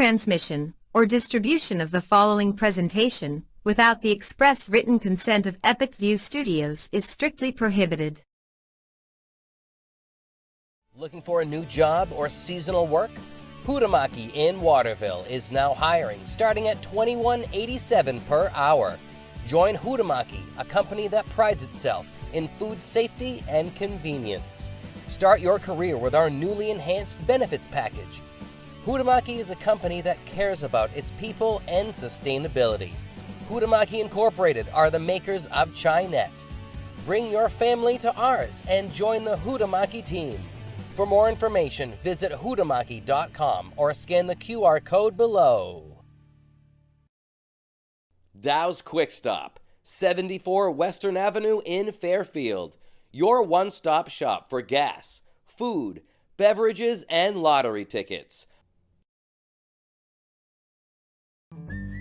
Transmission or distribution of the following presentation without the express written consent of Epic View Studios is strictly prohibited. Looking for a new job or seasonal work? Hutamaki in Waterville is now hiring, starting at $21.87 per hour. Join Hutamaki, a company that prides itself in food safety and convenience. Start your career with our newly enhanced benefits package. Hutamaki is a company that cares about its people and sustainability. Hutamaki Incorporated are the makers of Chi-Net. Bring your family to ours and join the Hutamaki team. For more information, visit hutamaki.com or scan the QR code below. Dow's Quick Stop, 74 Western Avenue in Fairfield. Your one-stop shop for gas, food, beverages, and lottery tickets.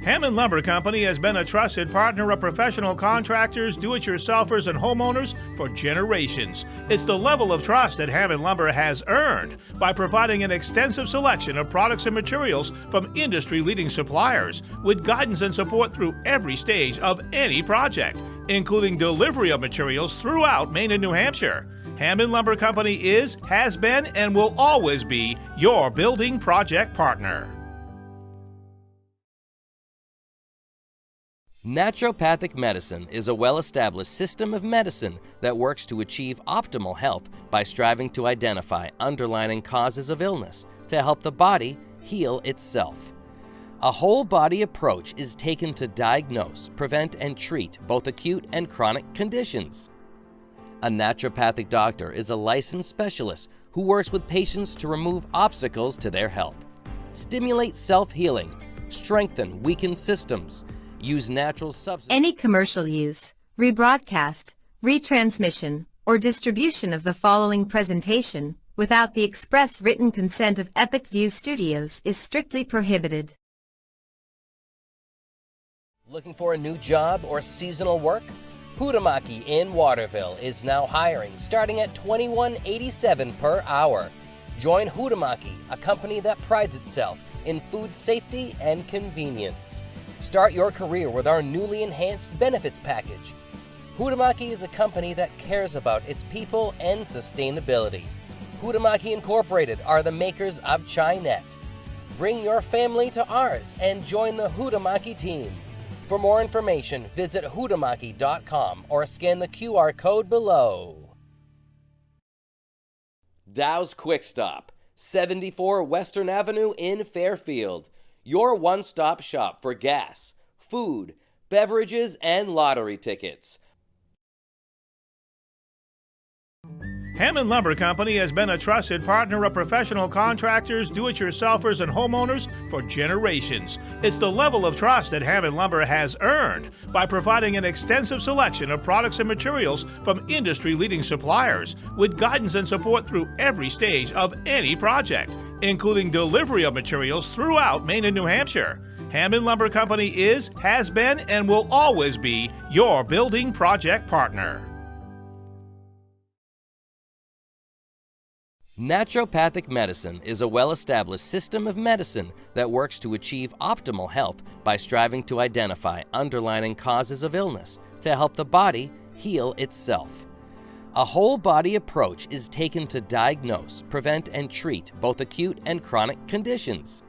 Hammond Lumber Company has been a trusted partner of professional contractors, do-it-yourselfers, and homeowners for generations. It's the level of trust that Hammond Lumber has earned by providing an extensive selection of products and materials from industry-leading suppliers with guidance and support through every stage of any project, including delivery of materials throughout Maine and New Hampshire. Hammond Lumber Company is, has been, and will always be your building project partner. Naturopathic medicine is a well-established system of medicine that works to achieve optimal health by striving to identify underlying causes of illness to help the body heal itself. A whole-body approach is taken to diagnose, prevent, and treat both acute and chronic conditions. A naturopathic doctor is a licensed specialist who works with patients to remove obstacles to their health, stimulate self-healing, strengthen weakened systems, use natural substances. Any commercial use, rebroadcast, retransmission, or distribution of the following presentation without the express written consent of Epic View Studios is strictly prohibited. Looking for a new job or seasonal work? Hutamaki in Waterville is now hiring, starting at $21.87 per hour. Join Hutamaki, a company that prides itself in food safety and convenience. Start your career with our newly enhanced benefits package. Hutamaki is a company that cares about its people and sustainability. Hutamaki Incorporated are the makers of Chi-Net. Bring your family to ours and join the Hutamaki team. For more information, visit hutamaki.com or scan the QR code below. Dow's Quick Stop, 74 Western Avenue in Fairfield. Your one-stop shop for gas, food, beverages, and lottery tickets. Hammond Lumber Company has been a trusted partner of professional contractors, do-it-yourselfers, and homeowners for generations. It's the level of trust that Hammond Lumber has earned by providing an extensive selection of products and materials from industry-leading suppliers with guidance and support through every stage of any project, including delivery of materials throughout Maine and New Hampshire. Hammond Lumber Company is, has been, and will always be your building project partner. Naturopathic medicine is a well-established system of medicine that works to achieve optimal health by striving to identify underlying causes of illness to help the body heal itself. A whole-body approach is taken to diagnose, prevent, and treat both acute and chronic conditions.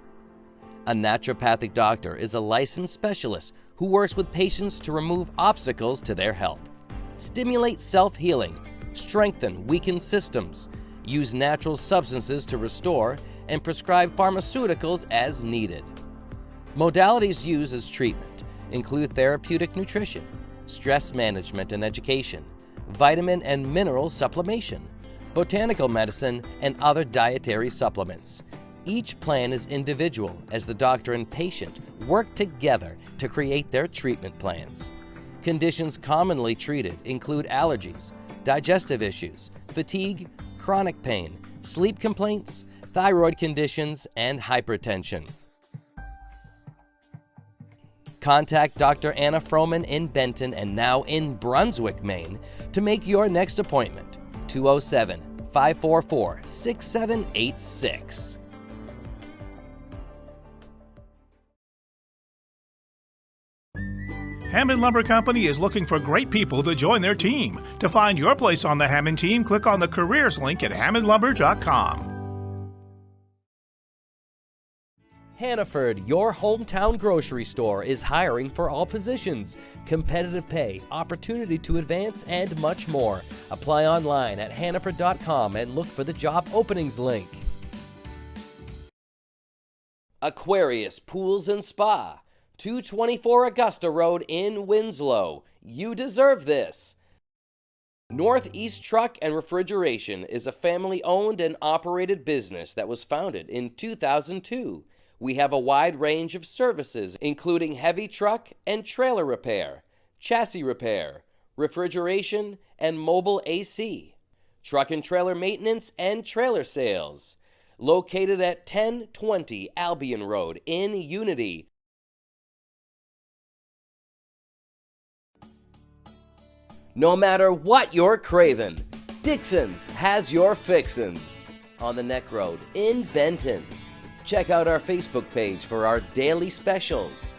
A naturopathic doctor is a licensed specialist who works with patients to remove obstacles to their health, stimulate self-healing, strengthen weakened systems, use natural substances to restore, and prescribe pharmaceuticals as needed. Modalities used as treatment include therapeutic nutrition, stress management and education, vitamin and mineral supplementation, botanical medicine, and other dietary supplements. Each plan is individual as the doctor and patient work together to create their treatment plans. Conditions commonly treated include allergies, digestive issues, fatigue, chronic pain, sleep complaints, thyroid conditions, and hypertension. Contact Dr. Anna Froman in Benton and now in Brunswick, Maine to make your next appointment. 207-544-6786. Hammond Lumber Company is looking for great people to join their team. To find your place on the Hammond team, click on the careers link at hammondlumber.com. Hannaford, your hometown grocery store, is hiring for all positions. Competitive pay, opportunity to advance, and much more. Apply online at hannaford.com and look for the job openings link. Aquarius Pools and Spa, 224 Augusta Road in Winslow. You deserve this. Northeast Truck and Refrigeration is a family-owned and operated business that was founded in 2002. We have a wide range of services, including heavy truck and trailer repair, chassis repair, refrigeration, and mobile AC, truck and trailer maintenance and trailer sales. Located at 1020 Albion Road in Unity. No matter what you're craving, Dixon's has your fixins. On the Neck Road in Benton. Check out our Facebook page for our daily specials.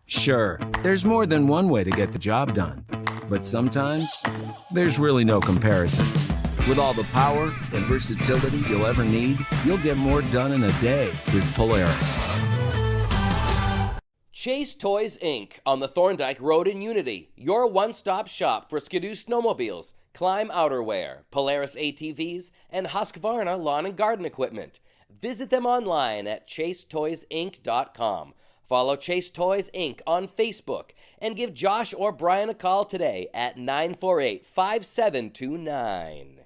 Sure, there's more than one way to get the job done, but sometimes there's really no comparison. With all the power and versatility you'll ever need, you'll get more done in a day with Polaris. Chase Toys Inc. on the Thorndike Road in Unity, your one-stop shop for Skidoo snowmobiles, Climb outerwear, Polaris ATVs, and Husqvarna lawn and garden equipment. Visit them online at chasetoysinc.com. Follow Chase Toys Inc. on Facebook and give Josh or Brian a call today at 948-5729.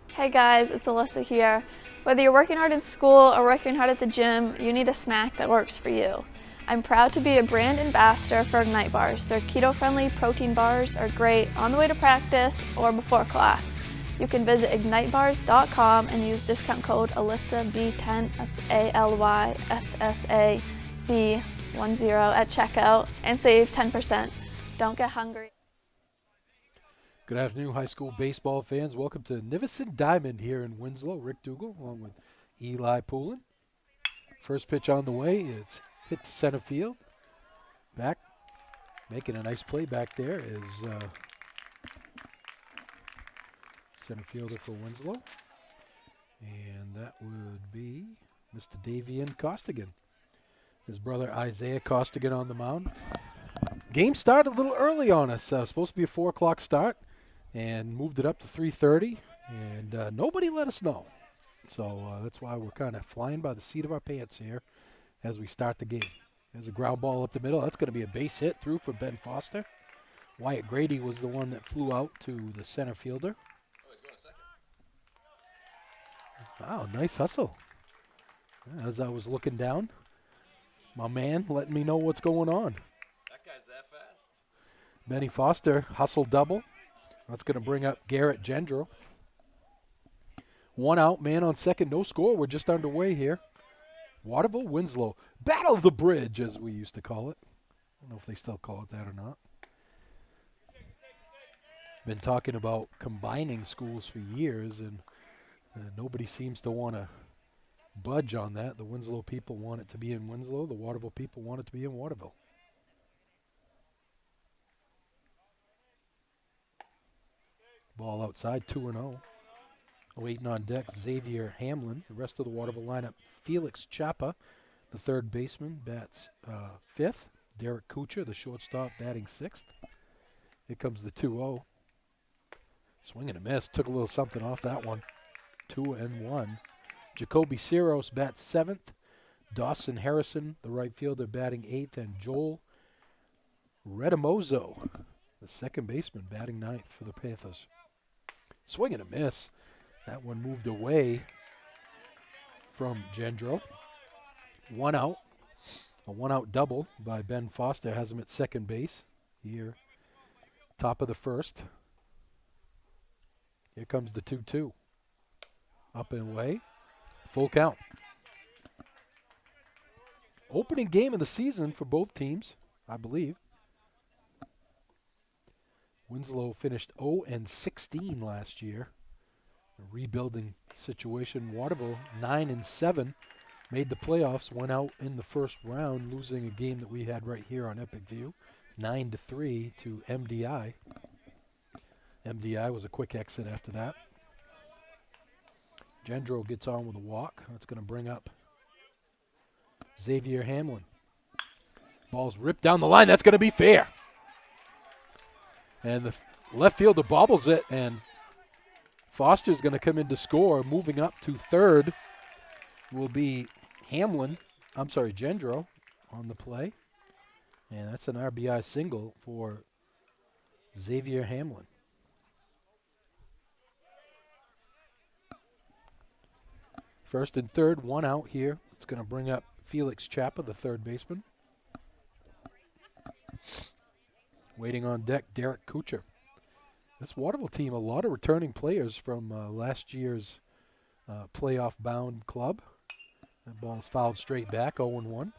Hey guys, it's Alyssa here. Whether you're working hard in school or working hard at the gym, you need a snack that works for you. I'm proud to be a brand ambassador for Ignite Bars. Their keto-friendly protein bars are great on the way to practice or before class. You can visit ignitebars.com and use discount code ALYSSAB10, that's ALYSSAB10 at checkout and save 10%. Don't get hungry. Good afternoon, high school baseball fans. Welcome to Nivison Diamond here in Winslow. Rick Dougal along with Eli Poulin. First pitch on the way. It's hit to center field. Back, making a nice play back there is center fielder for Winslow. And that would be Mr. Davian Costigan. His brother Isaiah Costigan on the mound. Game started a little early on us. Supposed to be a 4 o'clock start. And moved it up to 3:30, and nobody let us know. So that's why we're kind of flying by the seat of our pants here as we start the game. There's a ground ball up the middle. That's going to be a base hit through for Ben Foster. Wyatt Grady was the one that flew out to the center fielder. Oh, he's going second. Wow, nice hustle. As I was looking down, my man letting me know what's going on. That guy's that fast. Benny Foster, hustle double. That's going to bring up Garrett Gendro. 1 out, man on second, no score. We're just underway here. Waterville, Winslow. Battle of the Bridge, as we used to call it. I don't know if they still call it that or not. Been talking about combining schools for years, and nobody seems to want to budge on that. The Winslow people want it to be in Winslow. The Waterville people want it to be in Waterville. Ball outside, 2-0. Waiting on deck, Xavier Hamlin. The rest of the Waterville lineup, Felix Chapa, the third baseman, bats fifth. Derek Kuchar, the shortstop, batting sixth. Here comes the 2-0. Swing and a miss. Took a little something off that one. 2-1. Jacoby Ciros bats seventh. Dawson Harrison, the right fielder, batting eighth. And Joel Redamozo, the second baseman, batting ninth for the Panthers. Swing and a miss. That one moved away from Gendro. 1 out. A 1-out double by Ben Foster has him at second base here. Top of the first. Here comes the 2-2. Up and away. Full count. Opening game of the season for both teams, I believe. Winslow finished 0-16 last year. A rebuilding situation. Waterville 9-7. Made the playoffs, went out in the first round, losing a game that we had right here on Epic View, 9-3 to MDI. MDI was a quick exit after that. Gendro gets on with a walk. That's going to bring up Xavier Hamlin. Ball's ripped down the line. That's going to be fair. And the left fielder bobbles it, and Foster's going to come in to score. Moving up to third will be Gendro on the play. And that's an RBI single for Xavier Hamlin. First and third, one out here. It's going to bring up Felix Chapa, the third baseman. Waiting on deck, Derek Kuchar. This Waterville team, a lot of returning players from last year's playoff-bound club. That ball's fouled straight back, 0-1.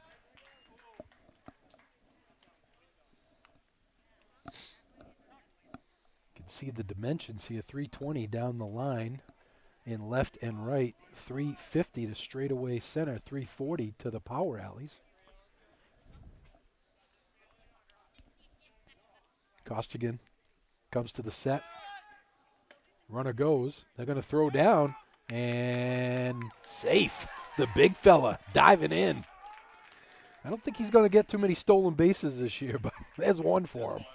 You can see the dimensions here, 320 down the line in left and right, 350 to straightaway center, 340 to the power alleys. Costigan comes to the set. Runner goes. They're going to throw down, and safe. The big fella diving in. I don't think he's going to get too many stolen bases this year, but there's one for him.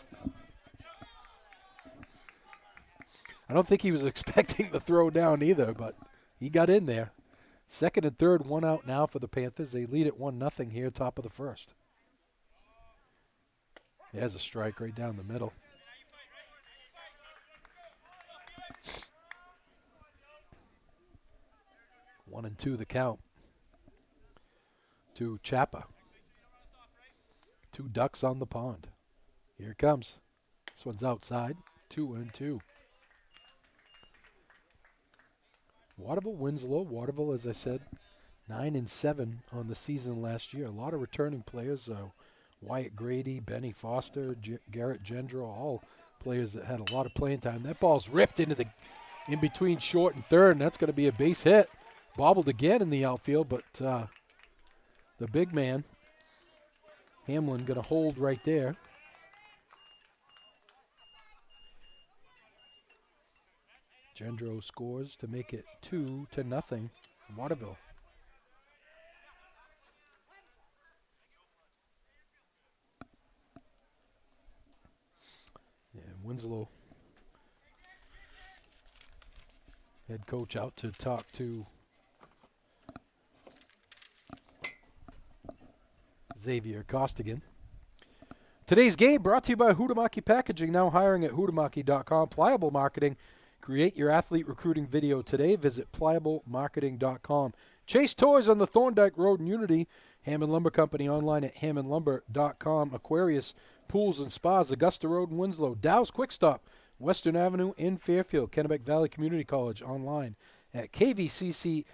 I don't think he was expecting the throw down either, but he got in there. Second and third, one out now for the Panthers. They lead at 1-0 here, top of the first. There's a strike right down the middle. One and two the count to Chapa. Two ducks on the pond. Here it comes. This one's outside. 2-2. Waterville, Winslow. Waterville, as I said, 9-7 on the season last year. A lot of returning players. Wyatt Grady, Benny Foster, Garrett Gendro, all players that had a lot of playing time. That ball's ripped into the in between short and third, and that's going to be a base hit. Bobbled again in the outfield, but the big man, Hamlin, going to hold right there. Gendro scores to make it 2-0 Waterville. And Winslow, head coach, out to talk to Xavier Costigan. Today's game brought to you by Huhtamaki Packaging, now hiring at huhtamaki.com. Pliable Marketing. Create your athlete recruiting video today. Visit pliablemarketing.com. Chase Toys on the Thorndike Road in Unity. Hammond Lumber Company online at hammondlumber.com. Aquarius Pools and Spas, Augusta Road in Winslow. Dow's Quick Stop, Western Avenue in Fairfield. Kennebec Valley Community College online at kvcc.me.edu.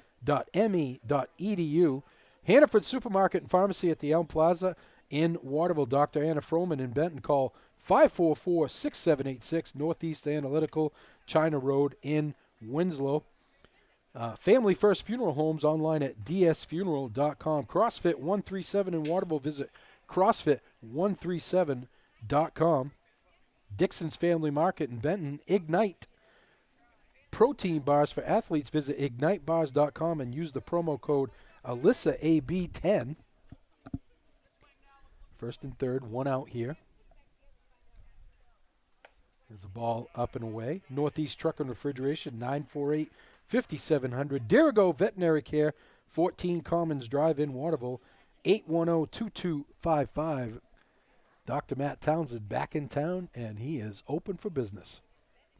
Hannaford Supermarket and Pharmacy at the Elm Plaza in Waterville. Dr. Anna Froman in Benton. Call 544-6786. Northeast Analytical, China Road in Winslow. Family First Funeral Homes online at dsfuneral.com. CrossFit 137 in Waterville. Visit CrossFit137.com. Dixon's Family Market in Benton. Ignite protein bars for athletes. Visit ignitebars.com and use the promo code AlyssaAB10. First and third, one out here. There's a ball up and away. Northeast Truck and Refrigeration, 948-5700. Dirigo Veterinary Care, 14 Commons Drive in Waterville, 810-2255. Dr. Matt Townsend back in town, and he is open for business.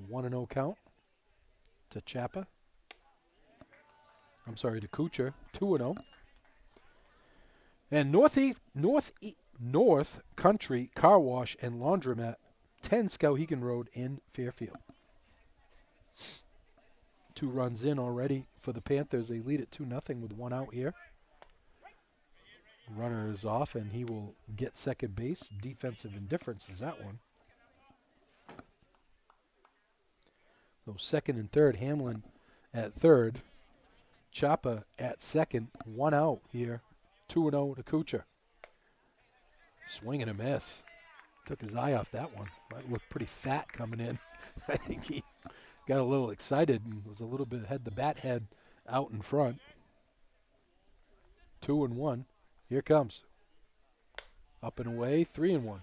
1-0 count to Chapa. I'm sorry, to Kuchar, 2-0. And North Country Car Wash and Laundromat, 10 Skowhegan Road in Fairfield. 2 runs in already for the Panthers. They lead at 2-0 with one out here. Runner is off, and he will get second base. Defensive indifference is that one. So second and third, Hamlin at third. Chapa at second, 1 out here. 2-0 to Kuchar. Swing and a miss. Took his eye off that one. That looked pretty fat coming in. I think he got a little excited and was a little bit, had the bat head out in front. 2-1. Here comes. Up and away, 3-1.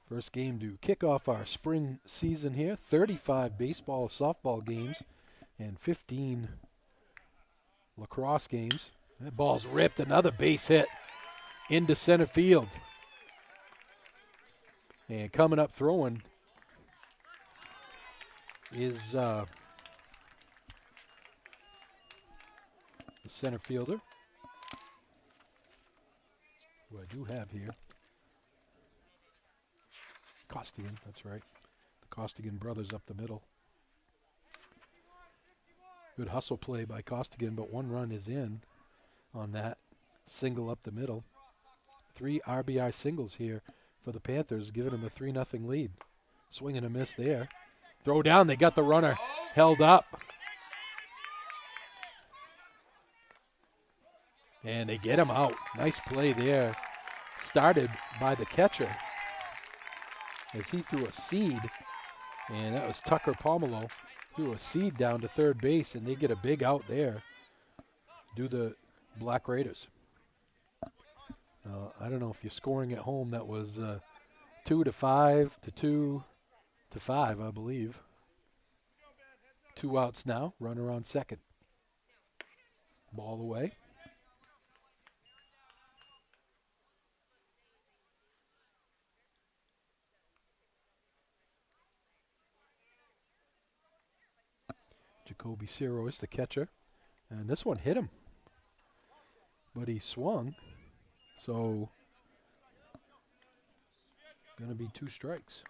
First game to kick off our spring season here. 35 baseball, softball games, and 15 lacrosse games. That ball's ripped. Another base hit into center field. And coming up throwing is the center fielder, who I do have here. Costigan, that's right. The Costigan brothers up the middle. Good hustle play by Costigan, but 1 run is in on that single up the middle. 3 RBI singles here for the Panthers, giving them a 3-0 lead. Swing and a miss there. Throw down, they got the runner held up. And they get him out. Nice play there. Started by the catcher as he threw a seed, and that was Tucker Pomelo. Threw a seed down to third base, and they get a big out there. Do the Black Raiders. I don't know if you're scoring at home. That was 2-5 to 2-5, I believe. 2 outs now. Runner on second. Ball away. Jacoby Ciro is the catcher. And this one hit him. But he swung. So, going to be 2 strikes.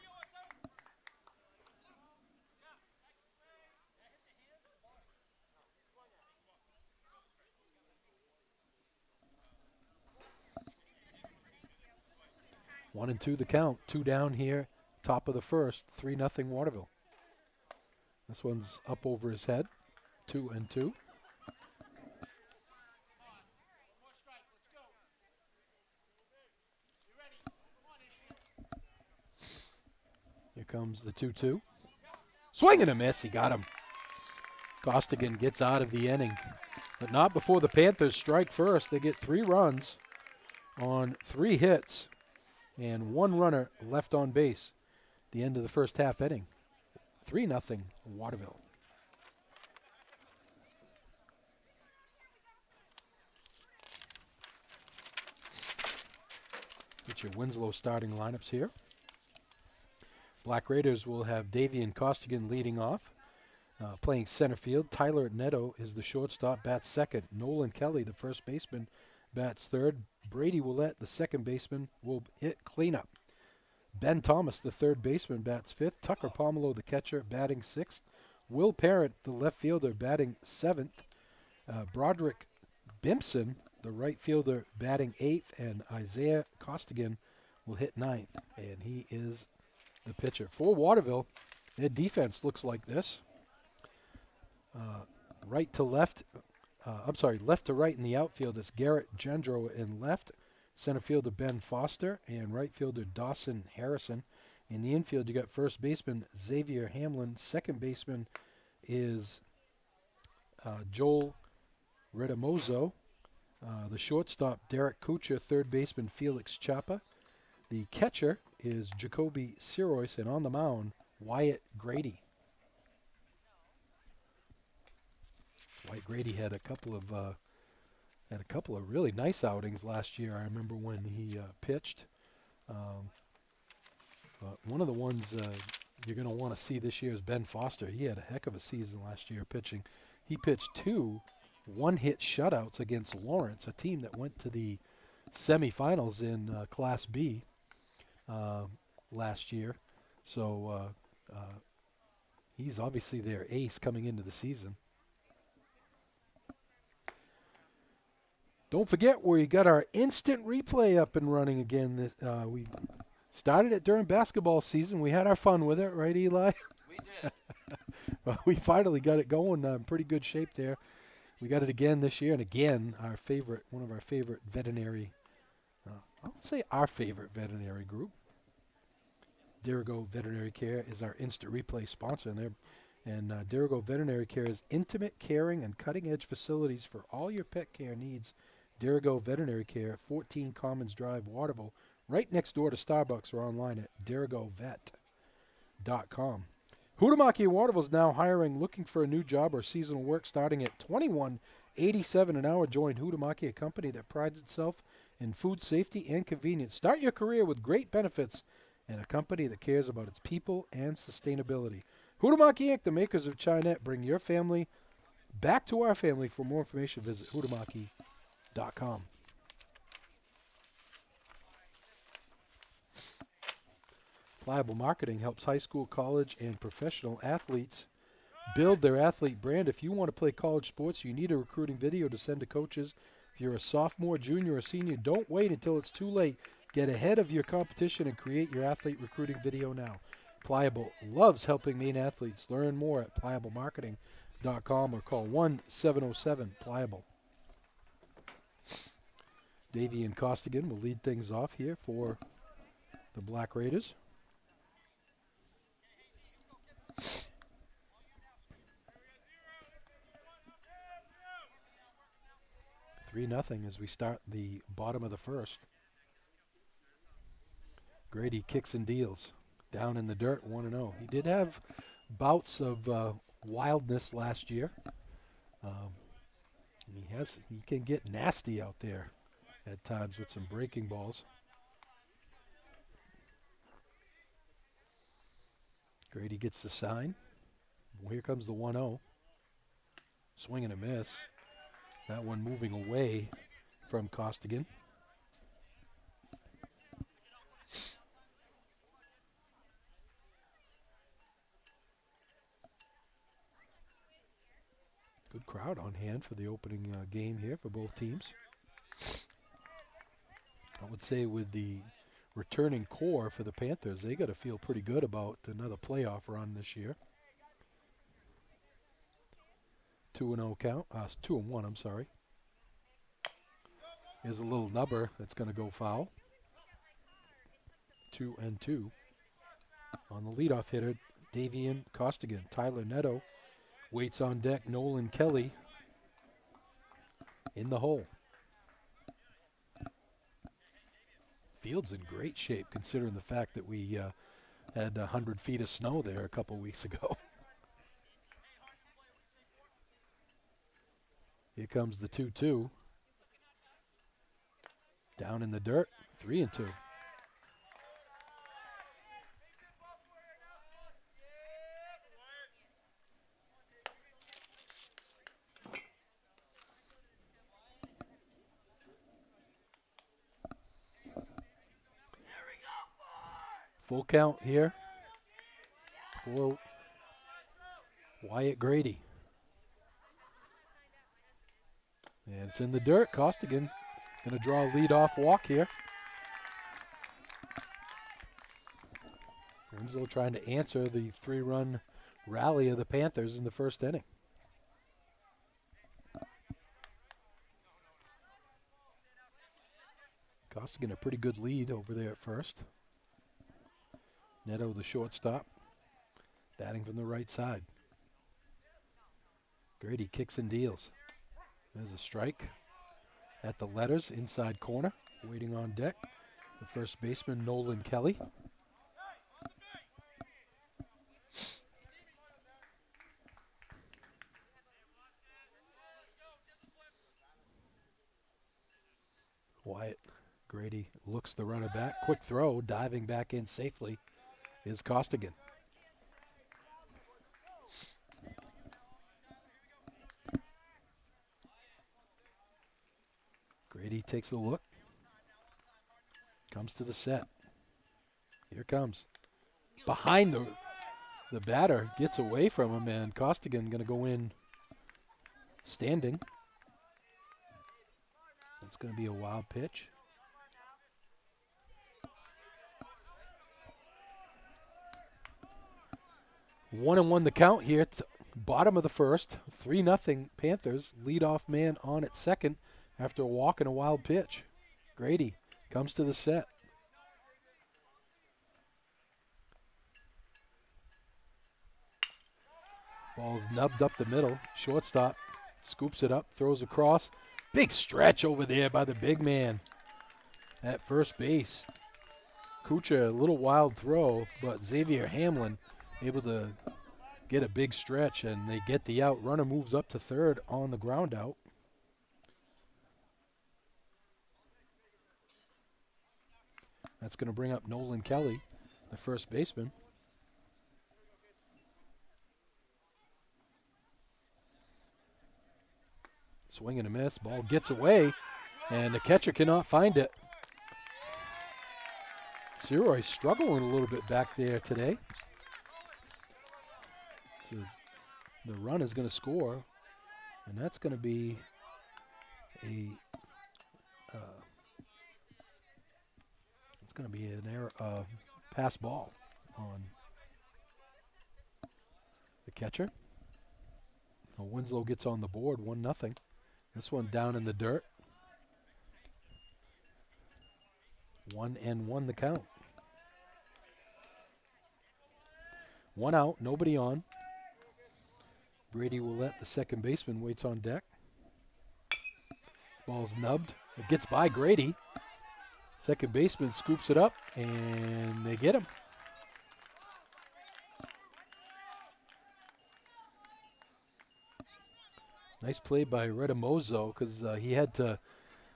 One and 2 the count. 2 down here. Top of the first. 3-0 Waterville. This one's up over his head. 2-2. Here comes the 2-2. Swing and a miss. He got him. Costigan gets out of the inning. But not before the Panthers strike first. They get 3 runs on 3 hits and 1 runner left on base. The end of the first half inning. 3-0 Waterville. Get your Winslow starting lineups here. Black Raiders will have Davian Costigan leading off. Playing center field, Tyler Netto is the shortstop, bats second. Nolan Kelly, the first baseman, bats third. Brady Willett, the second baseman, will hit cleanup. Ben Thomas, the third baseman, bats fifth. Tucker Pomelo, the catcher, batting sixth. Will Parent, the left fielder, batting seventh. Broderick Bimpson, the right fielder, batting eighth. And Isaiah Costigan will hit ninth. And he is the pitcher. For Waterville, their defense looks like this. Left to right in the outfield is Garrett Gendro in left. Center fielder Ben Foster and right fielder Dawson Harrison. In the infield, you got first baseman Xavier Hamlin. Second baseman is Joel Redamozo. The shortstop Derek Kuchar. Third baseman Felix Chapa. The catcher is Jacoby Sirois, and on the mound, Wyatt Grady. Wyatt Grady had a couple of really nice outings last year. I remember when he pitched. But one of the ones you're going to want to see this year is Ben Foster. He had a heck of a season last year pitching. He pitched 2 one-hit shutouts against Lawrence, a team that went to the semifinals in Class B last year. So he's obviously their ace coming into the season. Don't forget, we got our instant replay up and running again. We Started it during basketball season. We had our fun with it, right, Eli? We did. Well, we finally got it going. Pretty good shape there. We got it again this year, and again, one of our favorite veterinary. I'll say our favorite veterinary group. Dirigo Veterinary Care is our instant replay sponsor, and Dirigo Veterinary Care is intimate, caring, and cutting-edge facilities for all your pet care needs. Dirigo Veterinary Care, 14 Commons Drive, Waterville, right next door to Starbucks, or online at dirigovet.com. Huhtamaki in Waterville is now hiring, looking for a new job or seasonal work starting at $21.87 an hour. Join Huhtamaki, a company that prides itself in food safety and convenience. Start your career with great benefits and a company that cares about its people and sustainability. Huhtamaki Inc., the makers of Chinette, bring your family back to our family. For more information, visit huhtamaki.com. Pliable Marketing helps high school, college, and professional athletes build their athlete brand. If you want to play college sports, you need a recruiting video to send to coaches. If you're a sophomore, junior, or senior, don't wait until it's too late. Get ahead of your competition and create your athlete recruiting video now. Pliable loves helping Maine athletes. Learn more at pliablemarketing.com or call 1-707-PLIABLE. Davian Costigan will lead things off here for the Black Raiders. 3-0 as we start the bottom of the first. Grady kicks and deals. Down in the dirt, 1-0. He did have bouts of wildness last year. He can get nasty out there at times with some breaking balls. Grady gets the sign. Well, here comes the 1-0. Swing and a miss. That one moving away from Costigan. Good crowd on hand for the opening game here for both teams. I would say with the returning core for the Panthers, they got to feel pretty good about another playoff run this year. 2-0 count. 2-1, I'm sorry. Here's a little nubber that's going to go foul. 2-2. On the leadoff hitter, Davian Costigan. Tyler Netto waits on deck. Nolan Kelly in the hole. Field's in great shape considering the fact that we had 100 feet of snow there a couple weeks ago. Here comes the 2-2. Down in the dirt, 3-2. Full count here for Wyatt Grady. And it's in the dirt. Costigan going to draw a lead-off walk here. Winslow trying to answer the 3-run rally of the Panthers in the first inning. Costigan a pretty good lead over there at first. Netto, the shortstop, batting from the right side. Grady kicks and deals. There's a strike at the letters, inside corner, waiting on deck. The first baseman, Nolan Kelly. Wyatt Grady looks the runner back. Quick throw, diving back in safely is Costigan. Grady takes a look. Comes to the set. Here comes. Behind the batter, gets away from him, and Costigan going to go in standing. That's going to be a wild pitch. 1-1 the count here. Bottom of the first. 3-0 Panthers. Leadoff man on at second after a walk and a wild pitch. Grady comes to the set. Ball's nubbed up the middle. Shortstop scoops it up, throws across. Big stretch over there by the big man at first base. Kucha, a little wild throw, but Xavier Hamlin able to get a big stretch, and they get the out. Runner moves up to third on the ground out. That's going to bring up Nolan Kelly, the first baseman. Swing and a miss. Ball gets away, and the catcher cannot find it. Siroy struggling a little bit back there today. So the run is going to score, and that's going to be an error, pass ball on the catcher. Winslow gets on the board, 1-0. This one down in the dirt. 1-1 the count. One out, nobody on. Brady Willett, the second baseman, waits on deck. Ball's nubbed. It gets by Grady. Second baseman scoops it up, and they get him. Nice play by Redamozo, because he had to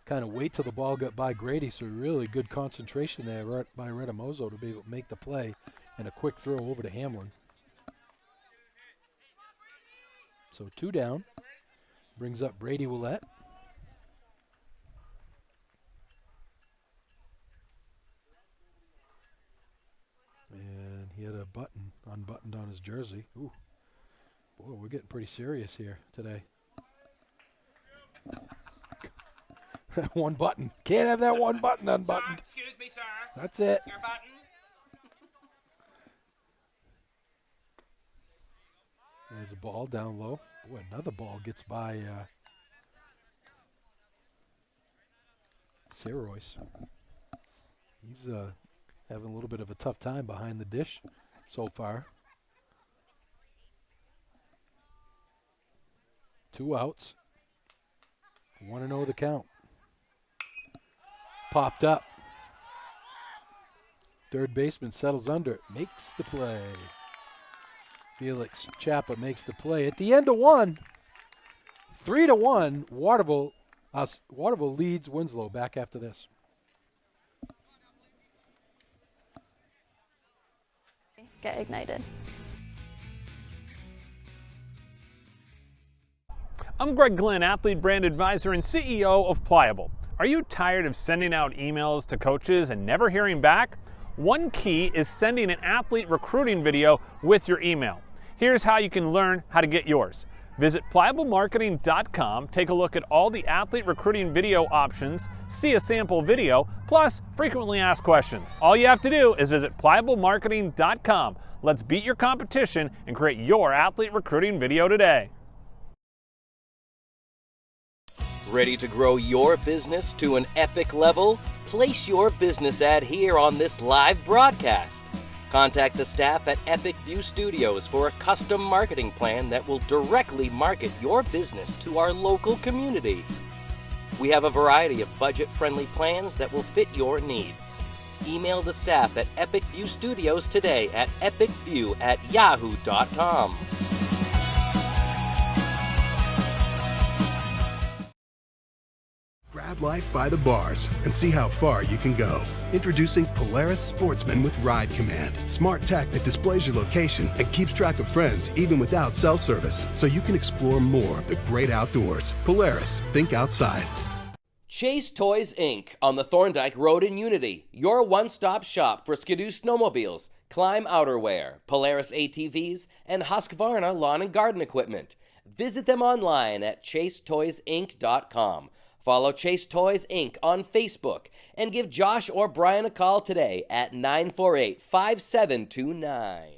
kind of wait till the ball got by Grady, so really good concentration there by Redamozo to be able to make the play, and a quick throw over to Hamlin. So 2 down. Brings up Brady Willett. And he had a button unbuttoned on his jersey. Ooh. Boy, we're getting pretty serious here today. One button. Can't have that one button unbuttoned. Sir, excuse me, sir. That's it. Your button. There's a ball down low. Boy, another ball gets by Sirois. He's having a little bit of a tough time behind the dish so far. 2 outs. 1-0 the count. Popped up. Third baseman settles under it, makes the play. Felix Chapa makes the play. At the end of 1, 3-1, Waterville leads Winslow. Back after this. Get ignited. I'm Greg Glenn, athlete brand advisor and CEO of Pliable. Are you tired of sending out emails to coaches and never hearing back? One key is sending an athlete recruiting video with your email. Here's how you can learn how to get yours. Visit pliablemarketing.com, take a look at all the athlete recruiting video options, see a sample video, plus frequently asked questions. All you have to do is visit pliablemarketing.com. Let's beat your competition and create your athlete recruiting video today. Ready to grow your business to an epic level? Place your business ad here on this live broadcast. Contact the staff at Epic View Studios for a custom marketing plan that will directly market your business to our local community. We have a variety of budget-friendly plans that will fit your needs. Email the staff at Epic View Studios today at epicview@yahoo.com. Grab life by the bars and see how far you can go. Introducing Polaris Sportsman with Ride Command. Smart tech that displays your location and keeps track of friends even without cell service, so you can explore more of the great outdoors. Polaris, think outside. Chase Toys Inc. on the Thorndike Road in Unity, your one-stop shop for Skidoo snowmobiles, Climb outerwear, Polaris ATVs, and Husqvarna lawn and garden equipment. Visit them online at chasetoysinc.com. Follow Chase Toys Inc. on Facebook and give Josh or Brian a call today at 948-5729.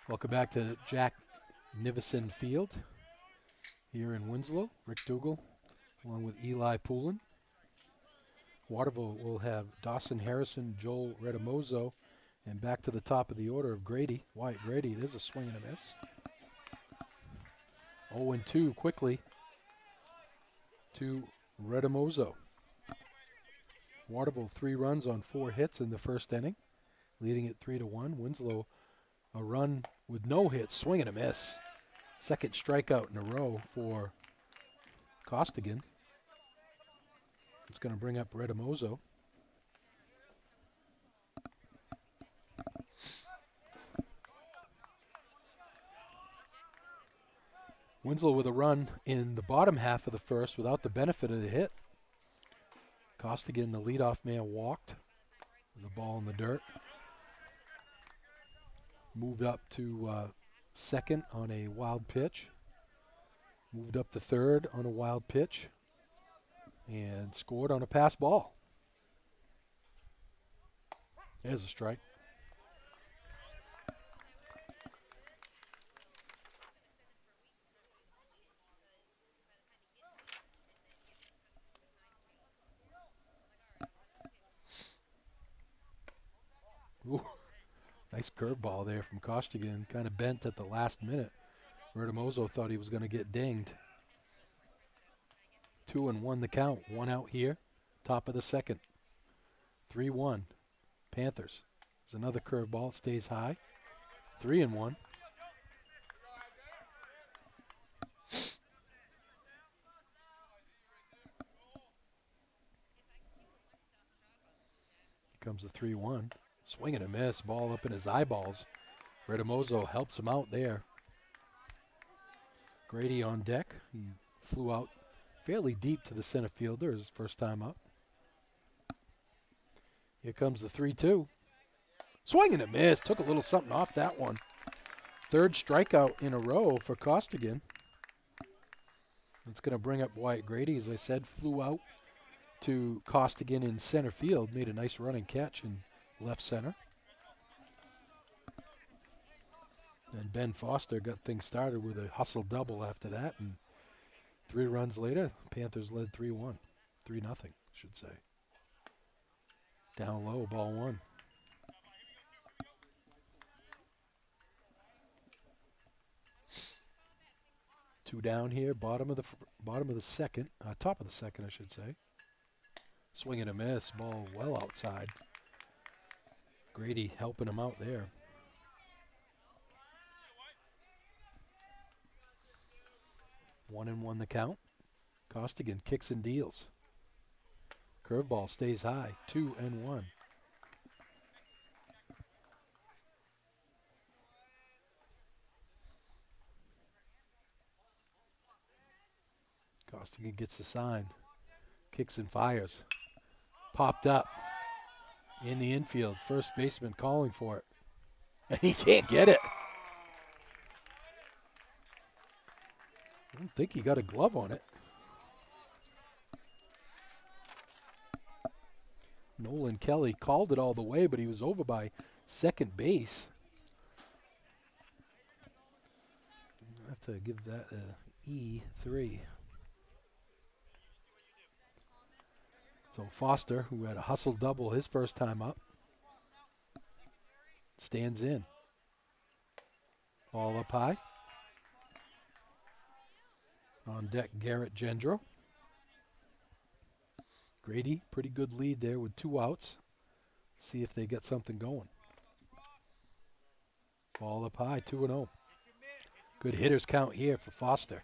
Welcome back to Jack Nivison Field here in Winslow. Rick Dougal along with Eli Poulin. Waterville will have Dawson Harrison, Joel Redamozo, and back to the top of the order of Grady, Wyatt Grady. There's a swing and a miss. 0-2 quickly to Redamozo. Waterville 3 runs on 4 hits in the first inning, leading it 3-1. Winslow a run with no hits, swing and a miss. Second strikeout in a row for Costigan. It's going to bring up Redamozo. Winslow with a run in the bottom half of the first without the benefit of the hit. Costigan, the leadoff man, walked. There's a ball in the dirt. Moved up to second on a wild pitch. Moved up to third on a wild pitch. And scored on a pass ball. There's a strike. Ooh, nice curveball there from Costigan. Kind of bent at the last minute. Redamozo thought he was going to get dinged. 2-1 the count. 1 out here. Top of the second. 3-1. Panthers. There's another curveball. It stays high. 3-1. Here comes the 3-1. Swing and a miss. Ball up in his eyeballs. Redamozo helps him out there. Grady on deck. He flew out fairly deep to the center fielder his first time up. Here comes the 3-2. Swing and a miss. Took a little something off that one. Third strikeout in a row for Costigan. It's going to bring up Wyatt Grady. As I said, flew out to Costigan in center field. Made a nice running catch in left center. And Ben Foster got things started with a hustle double after that. And 3 runs later, Panthers led 3-1. 3-0, should say. Down low, ball 1. Two down here, bottom of the second, top of the second, I should say. Swing and a miss, ball well outside. Grady helping him out there. 1-1 the count. Costigan kicks and deals. Curveball stays high. 2-1. Costigan gets the sign. Kicks and fires. Popped up in the infield. First baseman calling for it. And he can't get it. I don't think he got a glove on it. Nolan Kelly called it all the way, but he was over by second base. I have to give that a E3. So Foster, who had a hustle double his first time up, stands in. Ball up high. On deck, Garrett Gendro. Grady, pretty good lead there with 2 outs. Let's see if they get something going. Ball up high, 2-0. Good hitters count here for Foster.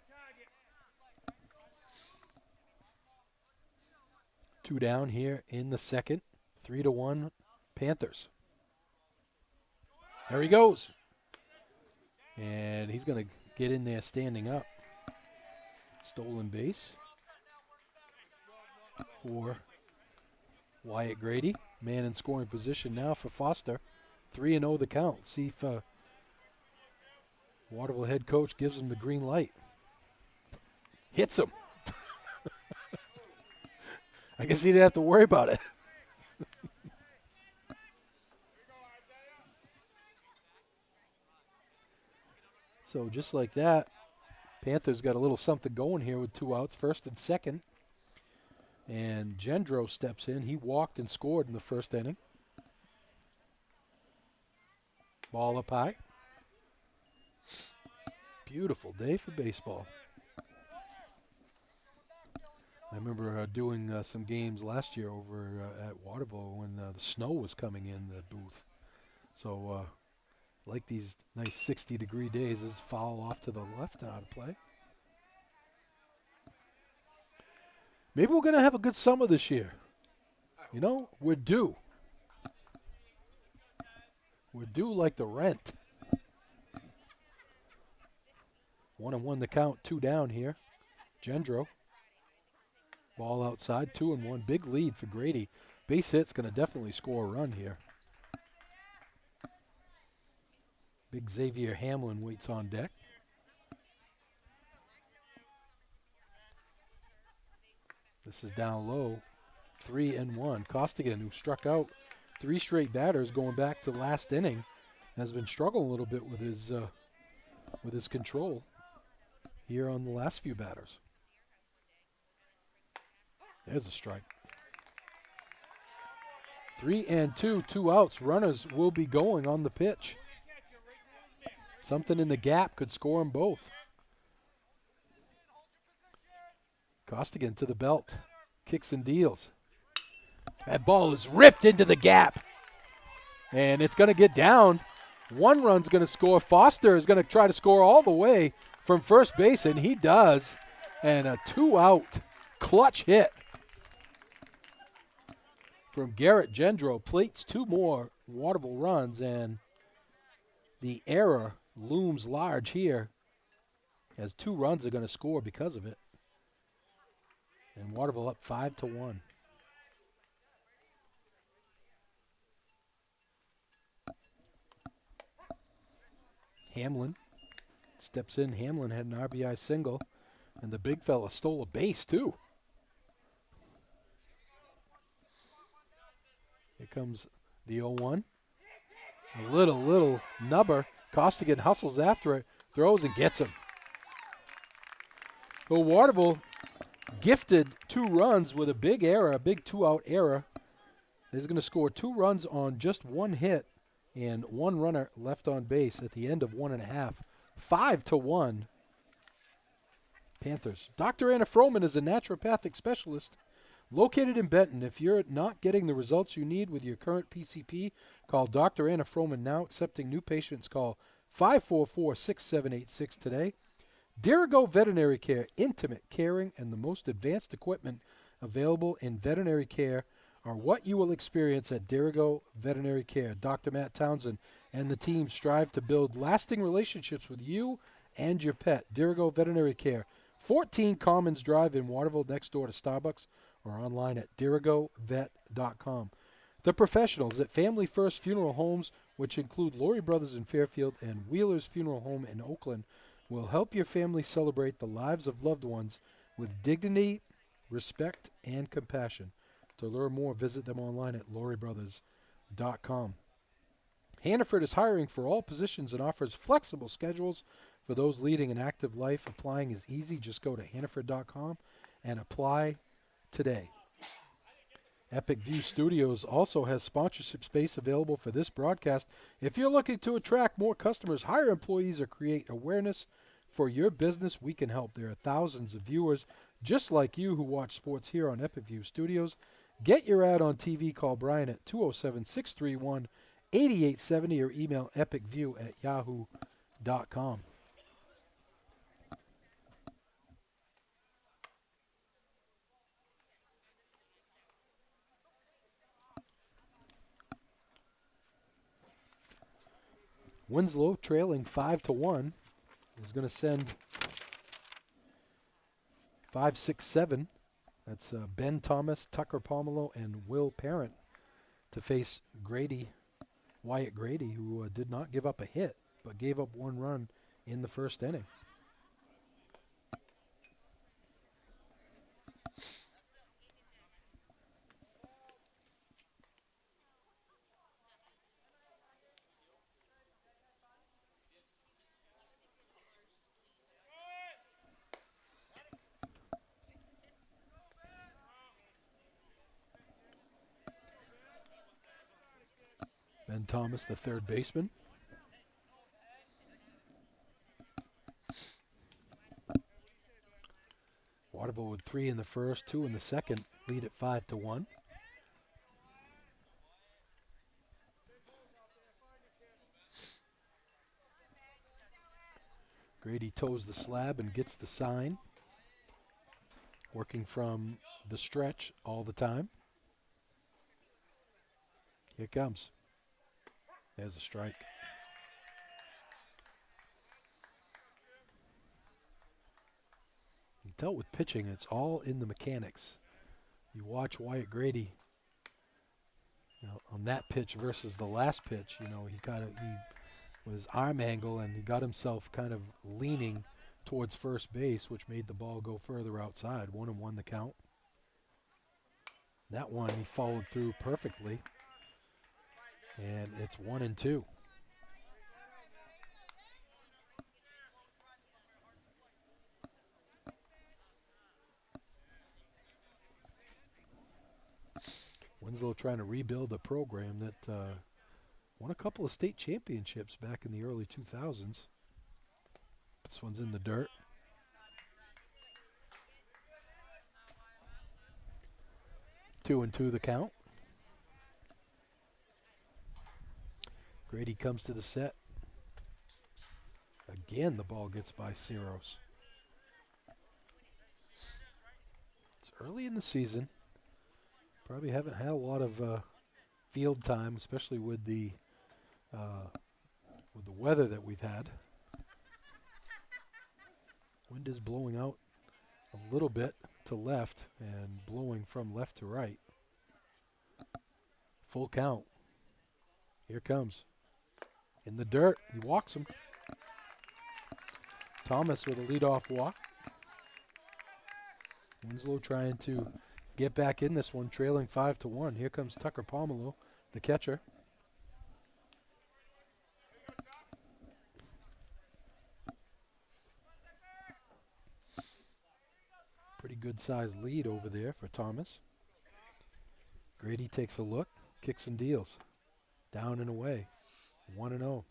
2 down here in the second. 3-1 Panthers. There he goes. And he's going to get in there standing up. Stolen base for Wyatt Grady. Man in scoring position now for Foster. 3-0 the count. See if Waterville head coach gives him the green light. Hits him. I guess he didn't have to worry about it. So just like that, Panthers got a little something going here with 2 outs, first and second. And Gendro steps in. He walked and scored in the first inning. Ball up high. Beautiful day for baseball. I remember doing some games last year over at Waterville when the snow was coming in the booth. So like these nice 60-degree days, this is foul off to the left and out of play. Maybe we're going to have a good summer this year. You know, we're due. We're due like the rent. 1-1 the count, 2 down here. Gendro. Ball outside, 2-1. Big lead for Grady. Base hit's going to definitely score a run here. Big Xavier Hamlin waits on deck. This is down low. 3-1. Costigan, who struck out 3 straight batters going back to last inning, has been struggling a little bit with his control here on the last few batters. There's a strike. 3-2, 2 outs. Runners will be going on the pitch. Something in the gap could score them both. Costigan to the belt. Kicks and deals. That ball is ripped into the gap. And it's going to get down. 1 run's going to score. Foster is going to try to score all the way from first base, and he does. And a 2-out clutch hit from Garrett Gendro. Plates 2 more Waterville runs, and the error looms large here as 2 runs are going to score because of it. And Waterville up 5-1. Hamlin steps in. Hamlin had an RBI single, and the big fella stole a base too. Here comes the 0-1. A little nubber. Costigan hustles after it, throws and gets him. Well, Waterville gifted 2 runs with a big error, a big 2-out error. He's going to score 2 runs on just 1 hit and 1 runner left on base at the end of 1.5. 5-1. Panthers. Dr. Anna Froman is a naturopathic specialist located in Benton. If you're not getting the results you need with your current PCP, call Dr. Anna Froman now. Accepting new patients, call 544-6786 today. Dirigo Veterinary Care, intimate, caring, and the most advanced equipment available in veterinary care are what you will experience at Dirigo Veterinary Care. Dr. Matt Townsend and the team strive to build lasting relationships with you and your pet. Dirigo Veterinary Care, 14 Commons Drive in Waterville, next door to Starbucks, or online at dirigovet.com. The professionals at Family First Funeral Homes, which include Laurie Brothers in Fairfield and Wheeler's Funeral Home in Oakland, will help your family celebrate the lives of loved ones with dignity, respect, and compassion. To learn more, visit them online at lauriebrothers.com. Hannaford is hiring for all positions and offers flexible schedules for those leading an active life. Applying is easy. Just go to hannaford.com and apply today. Epic View Studios also has sponsorship space available for this broadcast. If you're looking to attract more customers, hire employees, or create awareness for your business, we can help. There are thousands of viewers just like you who watch sports here on Epic View Studios. Get your ad on TV. Call Brian at 207-631-8870 or email epicview@yahoo.com. Winslow trailing 5-1 is going to send 5, 6, 7. That's Ben Thomas, Tucker Pomelo, and Will Parent to face Wyatt Grady, who did not give up a hit, but gave up 1 run in the first inning. Ben Thomas, the third baseman. Waterville with 3 in the first, 2 in the second, lead at 5-1. Grady toes the slab and gets the sign. Working from the stretch all the time. Here it comes. There's a strike. You can tell with pitching, it's all in the mechanics. You watch Wyatt Grady, on that pitch versus the last pitch, he with his arm angle, and he got himself kind of leaning towards first base, which made the ball go further outside. 1-1 the count. That one he followed through perfectly, and it's 1-2. Winslow trying to rebuild a program that won a couple of state championships back in the early 2000s. This one's in the dirt. 2-2 the count. Grady comes to the set. Again, the ball gets by Ciros. It's early in the season. Probably haven't had a lot of field time, especially with the weather that we've had. Wind is blowing out a little bit to left and blowing from left to right. Full count. Here comes. In the dirt. He walks him. Thomas with a leadoff walk. Winslow trying to get back in this one, trailing 5-1. Here comes Tucker Pomelo, the catcher. Pretty good sized lead over there for Thomas. Grady takes a look, kicks and deals. Down and away. 1-0.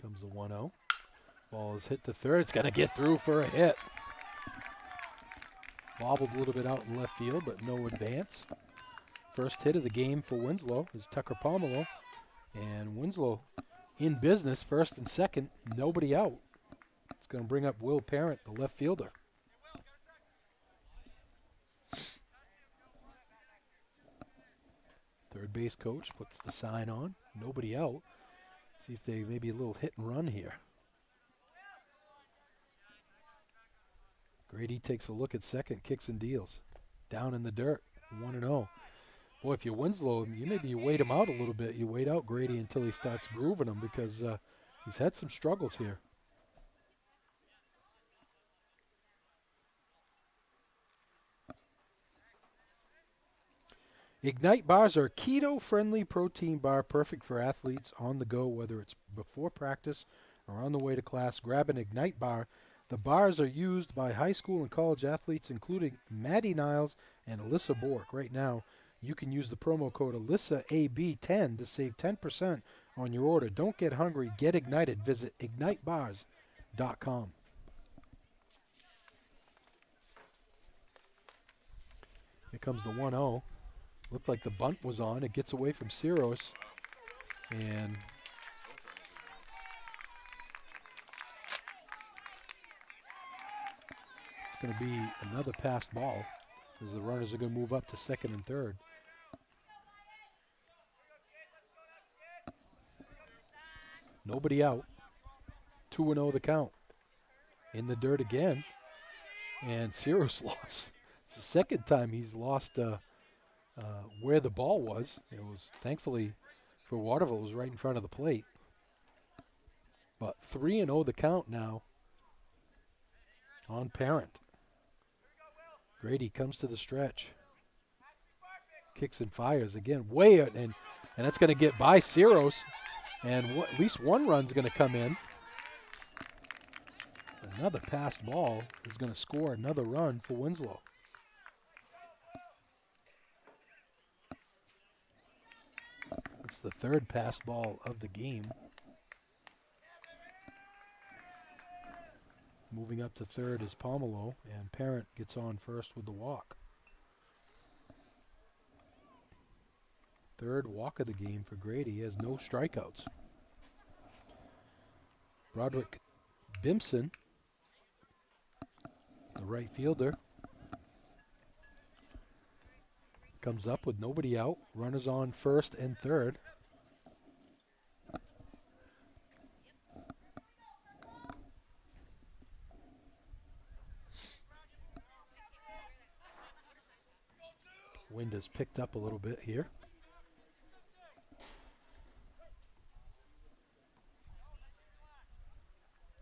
Comes the 1-0. Ball is hit to third. It's going to get through for a hit. Bobbled a little bit out in left field, but no advance. First hit of the game for Winslow is Tucker Pomelo. And Winslow in business, first and second, nobody out. It's going to bring up Will Parent, the left fielder. Third base coach puts the sign on. Nobody out. See if they maybe a little hit and run here. Grady takes a look at second, kicks and deals. Down in the dirt, 1-0. Boy, if you're Winslow, maybe you wait him out a little bit. You wait out Grady until he starts grooving him because he's had some struggles here. Ignite bars are a keto-friendly protein bar perfect for athletes on the go, whether it's before practice or on the way to class. Grab an Ignite bar. The bars are used by high school and college athletes, including Maddie Niles and Alyssa Bork. Right now, you can use the promo code AlyssaAB10 to save 10% on your order. Don't get hungry. Get ignited. Visit ignitebars.com. Here comes the 1-0. Looked like the bunt was on. It gets away from Ciros. And it's going to be another passed ball as the runners are going to move up to second and third. Nobody out. 2-0 the count. In the dirt again. And Ciros lost. It's the second time he's lost where the ball was. It was, thankfully for Waterville, it was right in front of the plate. But 3-0 the count now on Parent. Grady comes to the stretch. Kicks and fires again. Way out, and that's going to get by Ciros. And at least one run's going to come in. Another passed ball is going to score another run for Winslow. It's the third passed ball of the game. Moving up to third is Pomelo, and Parent gets on first with the walk. Third walk of the game for Grady. He has no strikeouts. Broderick Bimson, the right fielder, comes up with nobody out. Runners on first and third. Wind has picked up a little bit here.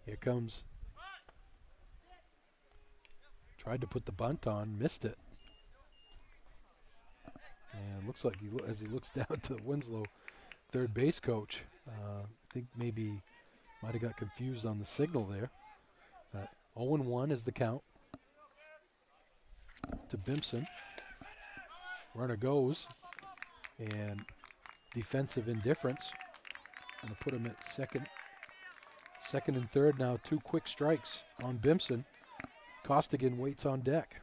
Here comes. Tried to put the bunt on, missed it. And looks like as he looks down to Winslow, third base coach, I think maybe might have got confused on the signal there. 0-1 is the count to Bimson. Runner goes, and defensive indifference. Going to put him at second. Second and third now, 2 quick strikes on Bimson. Costigan waits on deck.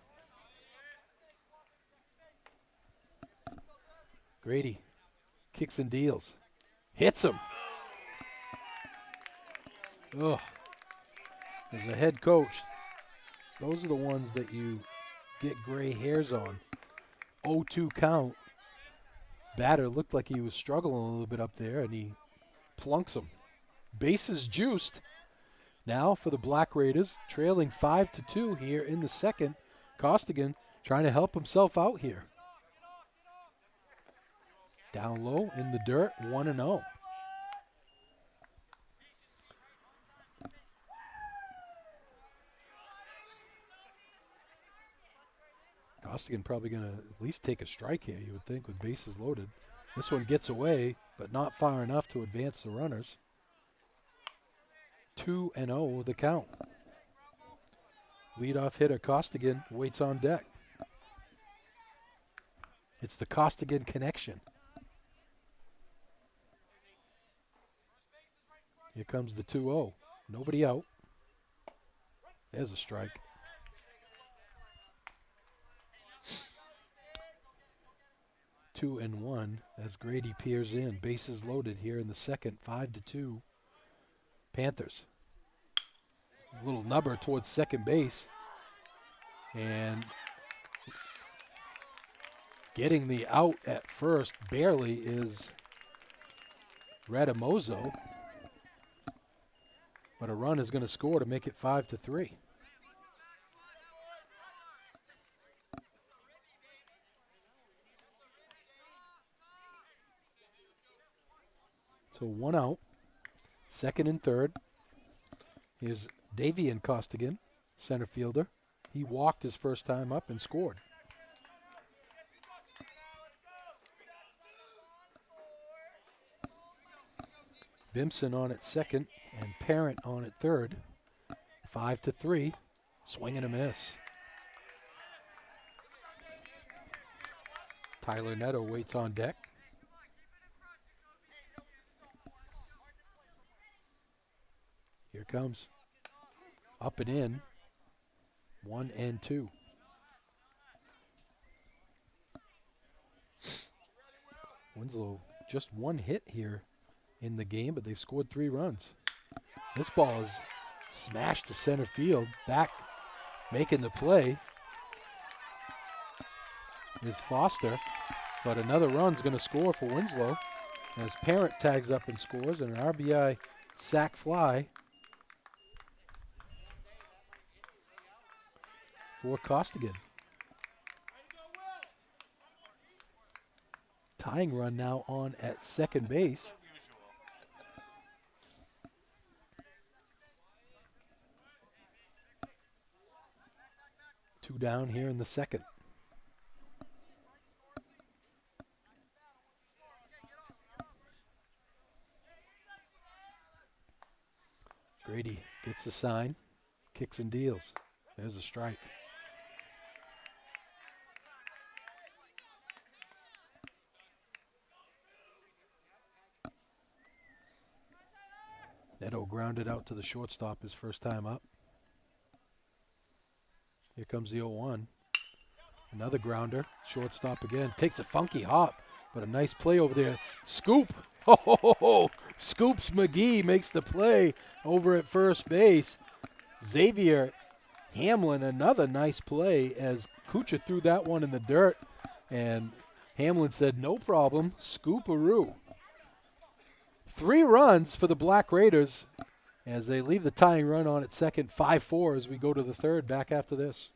Grady kicks and deals. Hits him. Ugh. As a head coach, those are the ones that you get gray hairs on. 0-2 count. Batter looked like he was struggling a little bit up there, and he plunks him. Bases juiced. Now for the Black Raiders, trailing 5-2 here in the second. Costigan trying to help himself out here. Down low in the dirt, 1-0. Costigan probably going to at least take a strike here, you would think, with bases loaded. This one gets away, but not far enough to advance the runners. 2-0 the count. Leadoff hitter Costigan waits on deck. It's the Costigan connection. Here comes the 2-0. Nobody out. There's a strike. Two and one as Grady peers in. Bases loaded here in the second. 5-2. Panthers. A little nubber towards second base. And getting the out at first barely is Radamozo. But a run is going to score to make it 5-3. So one out. Second and third. Here's Davian Costigan, center fielder. He walked his first time up and scored. Bimson on at second and Parent on at third. 5-3. Swing and a miss. Tyler Netto waits on deck. Here comes. Up and in. 1-2. Winslow just one hit here in the game, but they've scored 3 runs. This ball is smashed to center field. Back making the play is Foster, but another run's going to score for Winslow as Parent tags up and scores, and an RBI sac fly for Costigan. Tying run now on at second base. Two down here in the second. Grady gets the sign, kicks and deals. There's a strike. Neto grounded out to the shortstop his first time up. Here comes the 0-1. Another grounder. Shortstop again. Takes a funky hop, but a nice play over there. Scoop. Oh, Scoops McGee makes the play over at first base. Xavier Hamlin, another nice play as Kuchar threw that one in the dirt. And Hamlin said, no problem, scoop-a-roo. 3 runs for the Black Raiders as they leave the tying run on at second, 5-4 as we go to the third, back after this.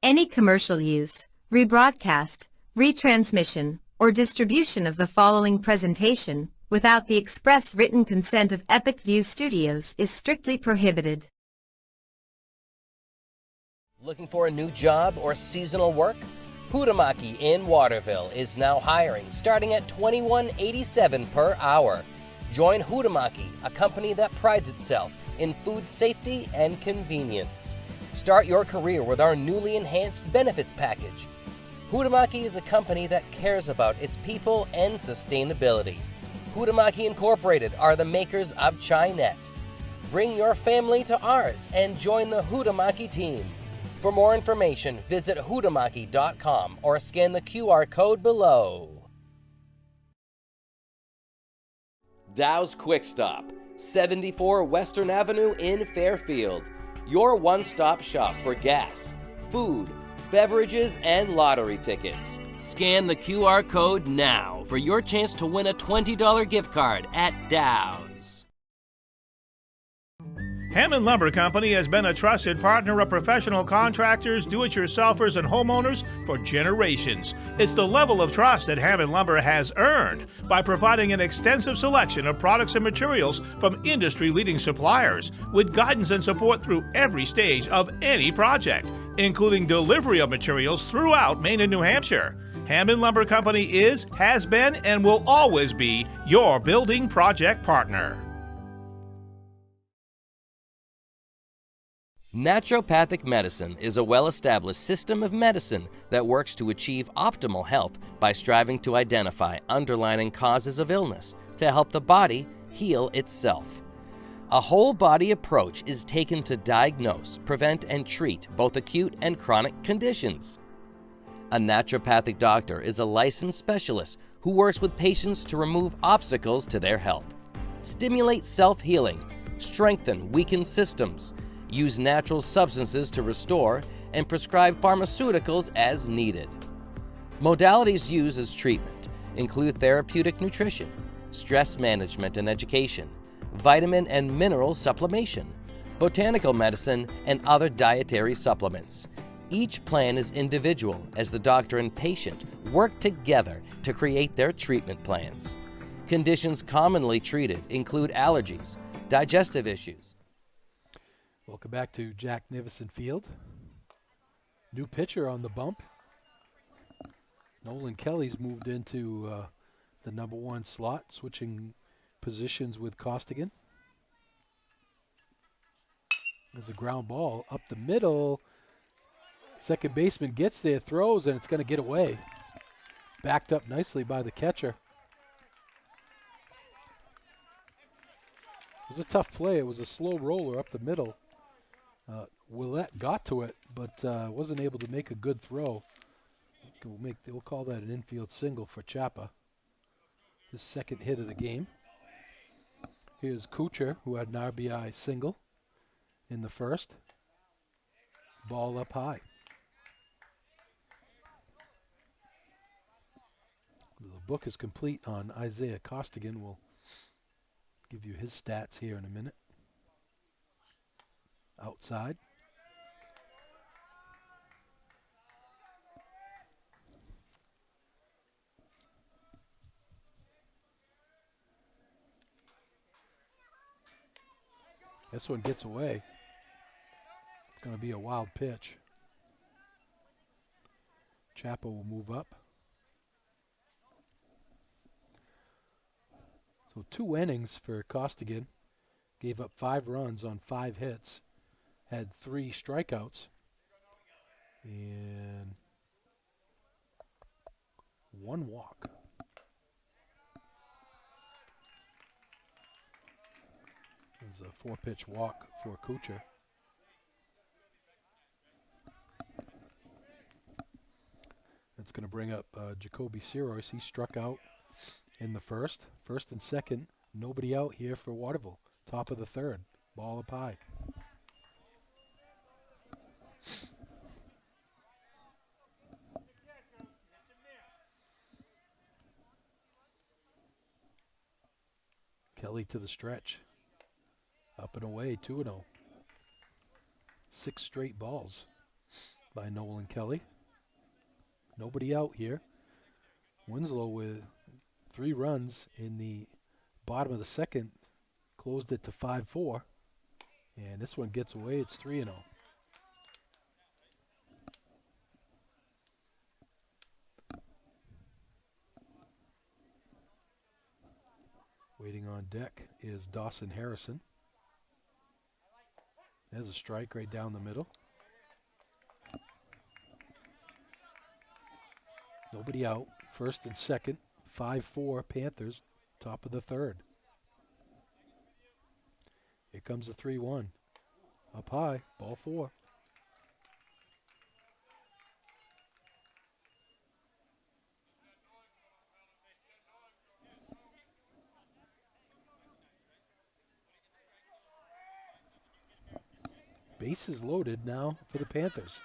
Any commercial use, rebroadcast, retransmission, or distribution of the following presentation without the express written consent of Epic View Studios is strictly prohibited. Looking for a new job or seasonal work? Hutamaki in Waterville is now hiring, starting at $21.87 per hour. Join Hutamaki, a company that prides itself in food safety and convenience. Start your career with our newly enhanced benefits package. Hutamaki is a company that cares about its people and sustainability. Hutamaki Incorporated are the makers of Chinet. Bring your family to ours and join the Hutamaki team. For more information, visit hutamaki.com or scan the QR code below. Dow's Quick Stop, 74 Western Avenue in Fairfield. Your one-stop shop for gas, food, beverages, and lottery tickets. Scan the QR code now for your chance to win a $20 gift card at Dow's. Hammond Lumber Company has been a trusted partner of professional contractors, do-it-yourselfers, and homeowners for generations. It's the level of trust that Hammond Lumber has earned by providing an extensive selection of products and materials from industry-leading suppliers with guidance and support through every stage of any project, including delivery of materials throughout Maine and New Hampshire. Hammond Lumber Company is, has been, and will always be your building project partner. Naturopathic medicine is a well-established system of medicine that works to achieve optimal health by striving to identify underlying causes of illness to help the body heal itself. A whole-body approach is taken to diagnose, prevent, and treat both acute and chronic conditions. A naturopathic doctor is a licensed specialist who works with patients to remove obstacles to their health, stimulate self-healing, strengthen weakened systems, use natural substances to restore, and prescribe pharmaceuticals as needed. Modalities used as treatment include therapeutic nutrition, stress management and education, vitamin and mineral supplementation, botanical medicine, and other dietary supplements. Each plan is individual as the doctor and patient work together to create their treatment plans. Conditions commonly treated include allergies, digestive issues. Welcome back to Jack Nivison Field. New pitcher on the bump. Nolan Kelly's moved into the number 1 slot, switching positions with Costigan. There's a ground ball up the middle. Second baseman gets there, throws, and it's going to get away. Backed up nicely by the catcher. It was a tough play. It was a slow roller up the middle. Willette got to it, but wasn't able to make a good throw. We'll call that an infield single for Chapa. His second hit of the game. Here's Kuchar, who had an RBI single in the first. Ball up high. The book is complete on Isaiah Costigan. We'll give you his stats here in a minute. Outside. This one gets away. It's going to be a wild pitch. Chapa will move up. So 2 innings for Costigan. Gave up 5 runs on 5 hits. Had 3 strikeouts. And 1 walk. It was a 4-pitch walk for Kuchar. That's going to bring up Jacoby Sirois. He struck out in the first and second. Nobody out here for Waterville. Top of the third. Ball up high. Kelly to the stretch. Up and away, 2-0. 6 straight balls by Nolan Kelly. Nobody out here. Winslow with 3 runs in the bottom of the second. Closed it to 5-4. And this one gets away. It's 3-0. Waiting on deck is Dawson Harrison. There's a strike right down the middle. Nobody out. First and second. 5-4 Panthers. Top of the third. Here comes the 3-1. Up high. Ball 4. Bases loaded now for the Panthers.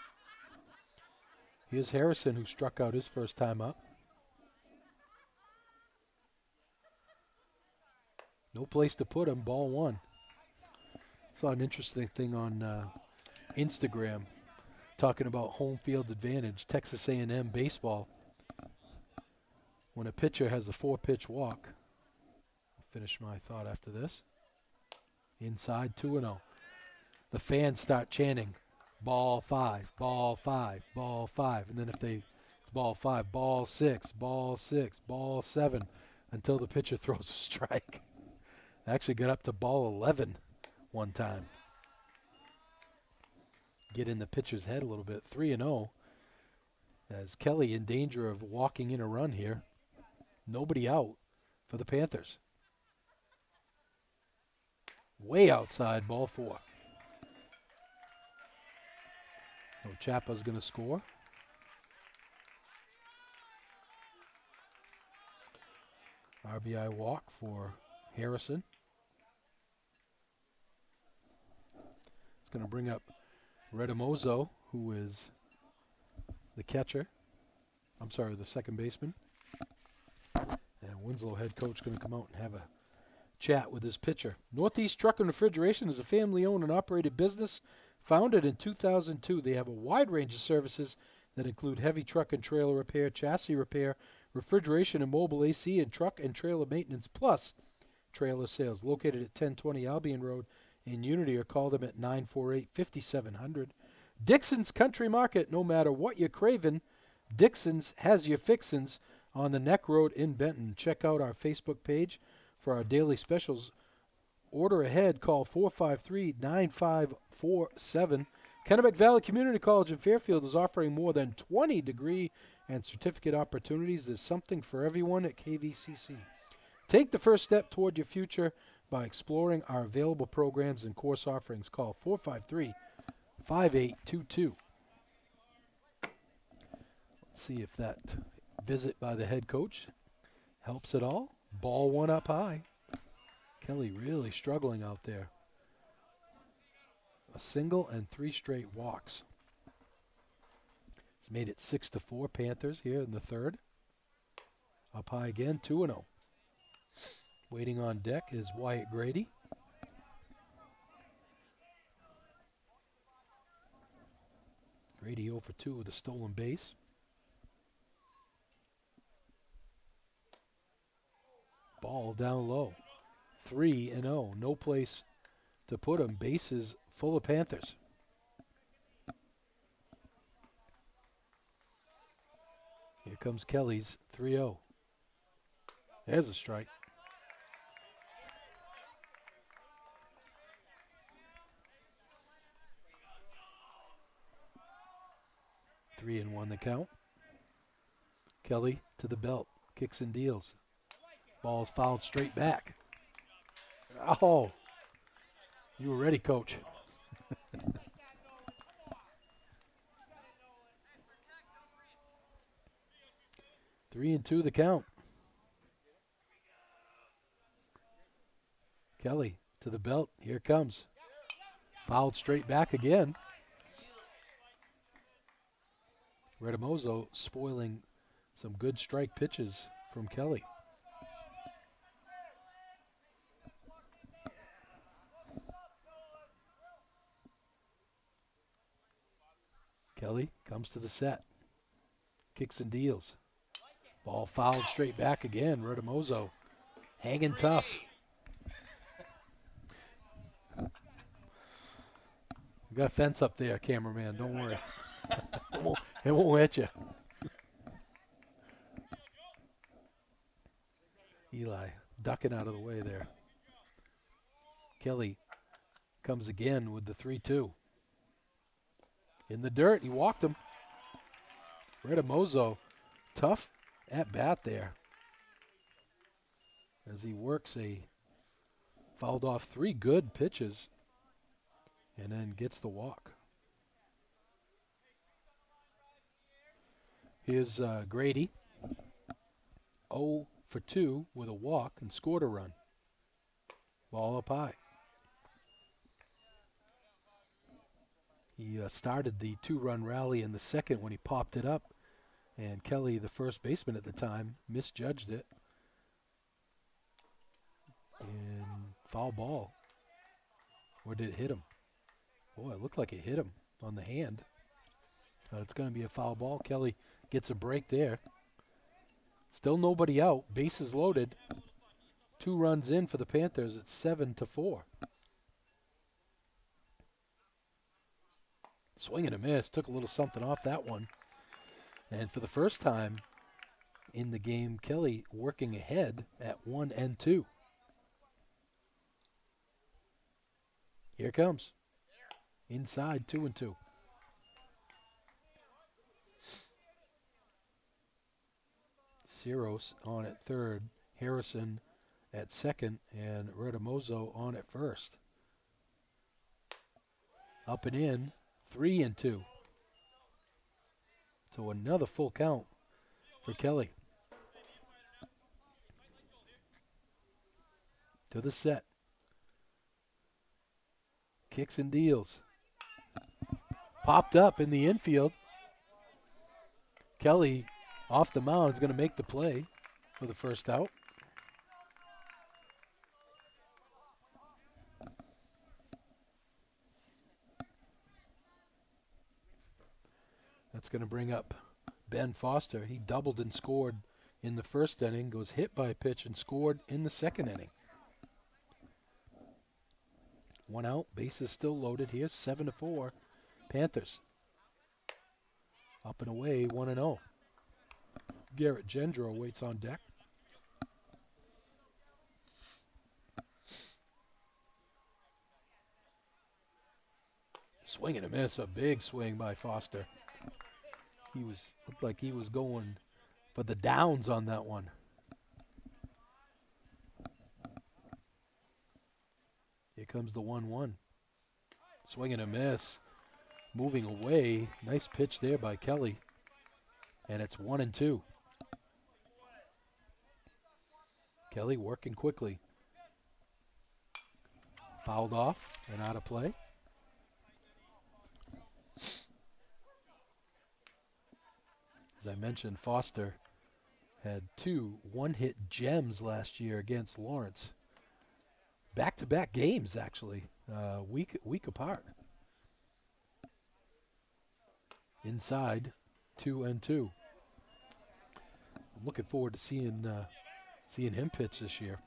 Here's Harrison, who struck out his first time up. No place to put him. Ball 1. Saw an interesting thing on Instagram talking about home field advantage. Texas A&M baseball. When a pitcher has a 4-pitch walk. I'll finish my thought after this. Inside, 2-0. The fans start chanting, ball 5, ball 5, ball 5. And then it's ball 5, ball 6, ball 6, ball 7, until the pitcher throws a strike. Actually got up to ball 11 one time. Get in the pitcher's head a little bit. 3-0. As Kelly in danger of walking in a run here. Nobody out for the Panthers. Way outside, ball 4. So Chapa's going to score. RBI walk for Harrison. It's going to bring up Redamozo, who is the catcher. I'm sorry, the second baseman. And Winslow head coach going to come out and have a chat with his pitcher. Northeast Truck and Refrigeration is a family-owned and operated business. Founded in 2002, they have a wide range of services that include heavy truck and trailer repair, chassis repair, refrigeration and mobile AC, and truck and trailer maintenance, plus trailer sales. Located at 1020 Albion Road in Unity, or call them at 948-5700. Dixon's Country Market, no matter what you're craving, Dixon's has your fixins on the Neck Road in Benton. Check out our Facebook page for our daily specials. Order ahead, call 453-9547. Kennebec Valley Community College in Fairfield is offering more than 20 degree and certificate opportunities. There's something for everyone at KVCC. Take the first step toward your future by exploring our available programs and course offerings. Call 453-5822. Let's see if that visit by the head coach helps at all. Ball 1 up high. Kelly really struggling out there. A single and 3 straight walks. It's made it 6-4 Panthers here in the third. Up high again, 2-0. Waiting on deck is Wyatt Grady. Grady 0 for 2 with a stolen base. Ball down low. 3-0. No place to put him. Bases full of Panthers. Here comes Kelly's 3-0. There's a strike. 3-1 the count. Kelly to the belt, kicks and deals. Ball's fouled straight back. Oh, you were ready, coach. 3-2 the count. Kelly to the belt, here it comes. Fouled straight back again. Redamozo spoiling some good strike pitches from Kelly. Kelly comes to the set. Kicks and deals. Ball fouled straight back again. Redamozo hanging tough. You got a fence up there, cameraman. Don't worry. It won't hit you. Eli ducking out of the way there. Kelly comes again with the 3-2. In the dirt, he walked him. Redamozo, tough at bat there. As he works fouled off 3 good pitches and then gets the walk. Here's Grady, 0 for 2 with a walk and scored a run. Ball up high. He started the 2-run rally in the second when he popped it up, and Kelly, the first baseman at the time, misjudged it. And foul ball. Or did it hit him? Boy, it looked like it hit him on the hand. But it's going to be a foul ball. Kelly gets a break there. Still nobody out. Bases loaded. 2 runs in for the Panthers. It's 7-4. Swing and a miss. Took a little something off that one. And for the first time in the game, Kelly working ahead at 1-2. Here it comes. Inside, 2-2. Ciros on at third, Harrison at second, and Redamozo on at first. Up and in, 3-2. So another full count for Kelly. To the set. Kicks and deals. Popped up in the infield. Kelly off the mound is going to make the play for the first out. That's going to bring up Ben Foster. He doubled and scored in the first inning, goes hit by a pitch and scored in the second inning. 1 out, bases still loaded here, 7-4, Panthers. Up and away, 1-0. Garrett Gendro waits on deck. Swing and a miss, a big swing by Foster. Looked like he was going for the downs on that one. Here comes the 1-1. Swing and a miss. Moving away. Nice pitch there by Kelly. And it's 1-2. Kelly working quickly. Fouled off and out of play. As I mentioned, Foster had 2 one-hit gems last year against Lawrence. Back-to-back games, actually, week apart. Inside, 2-2. I'm looking forward to seeing him pitch this year.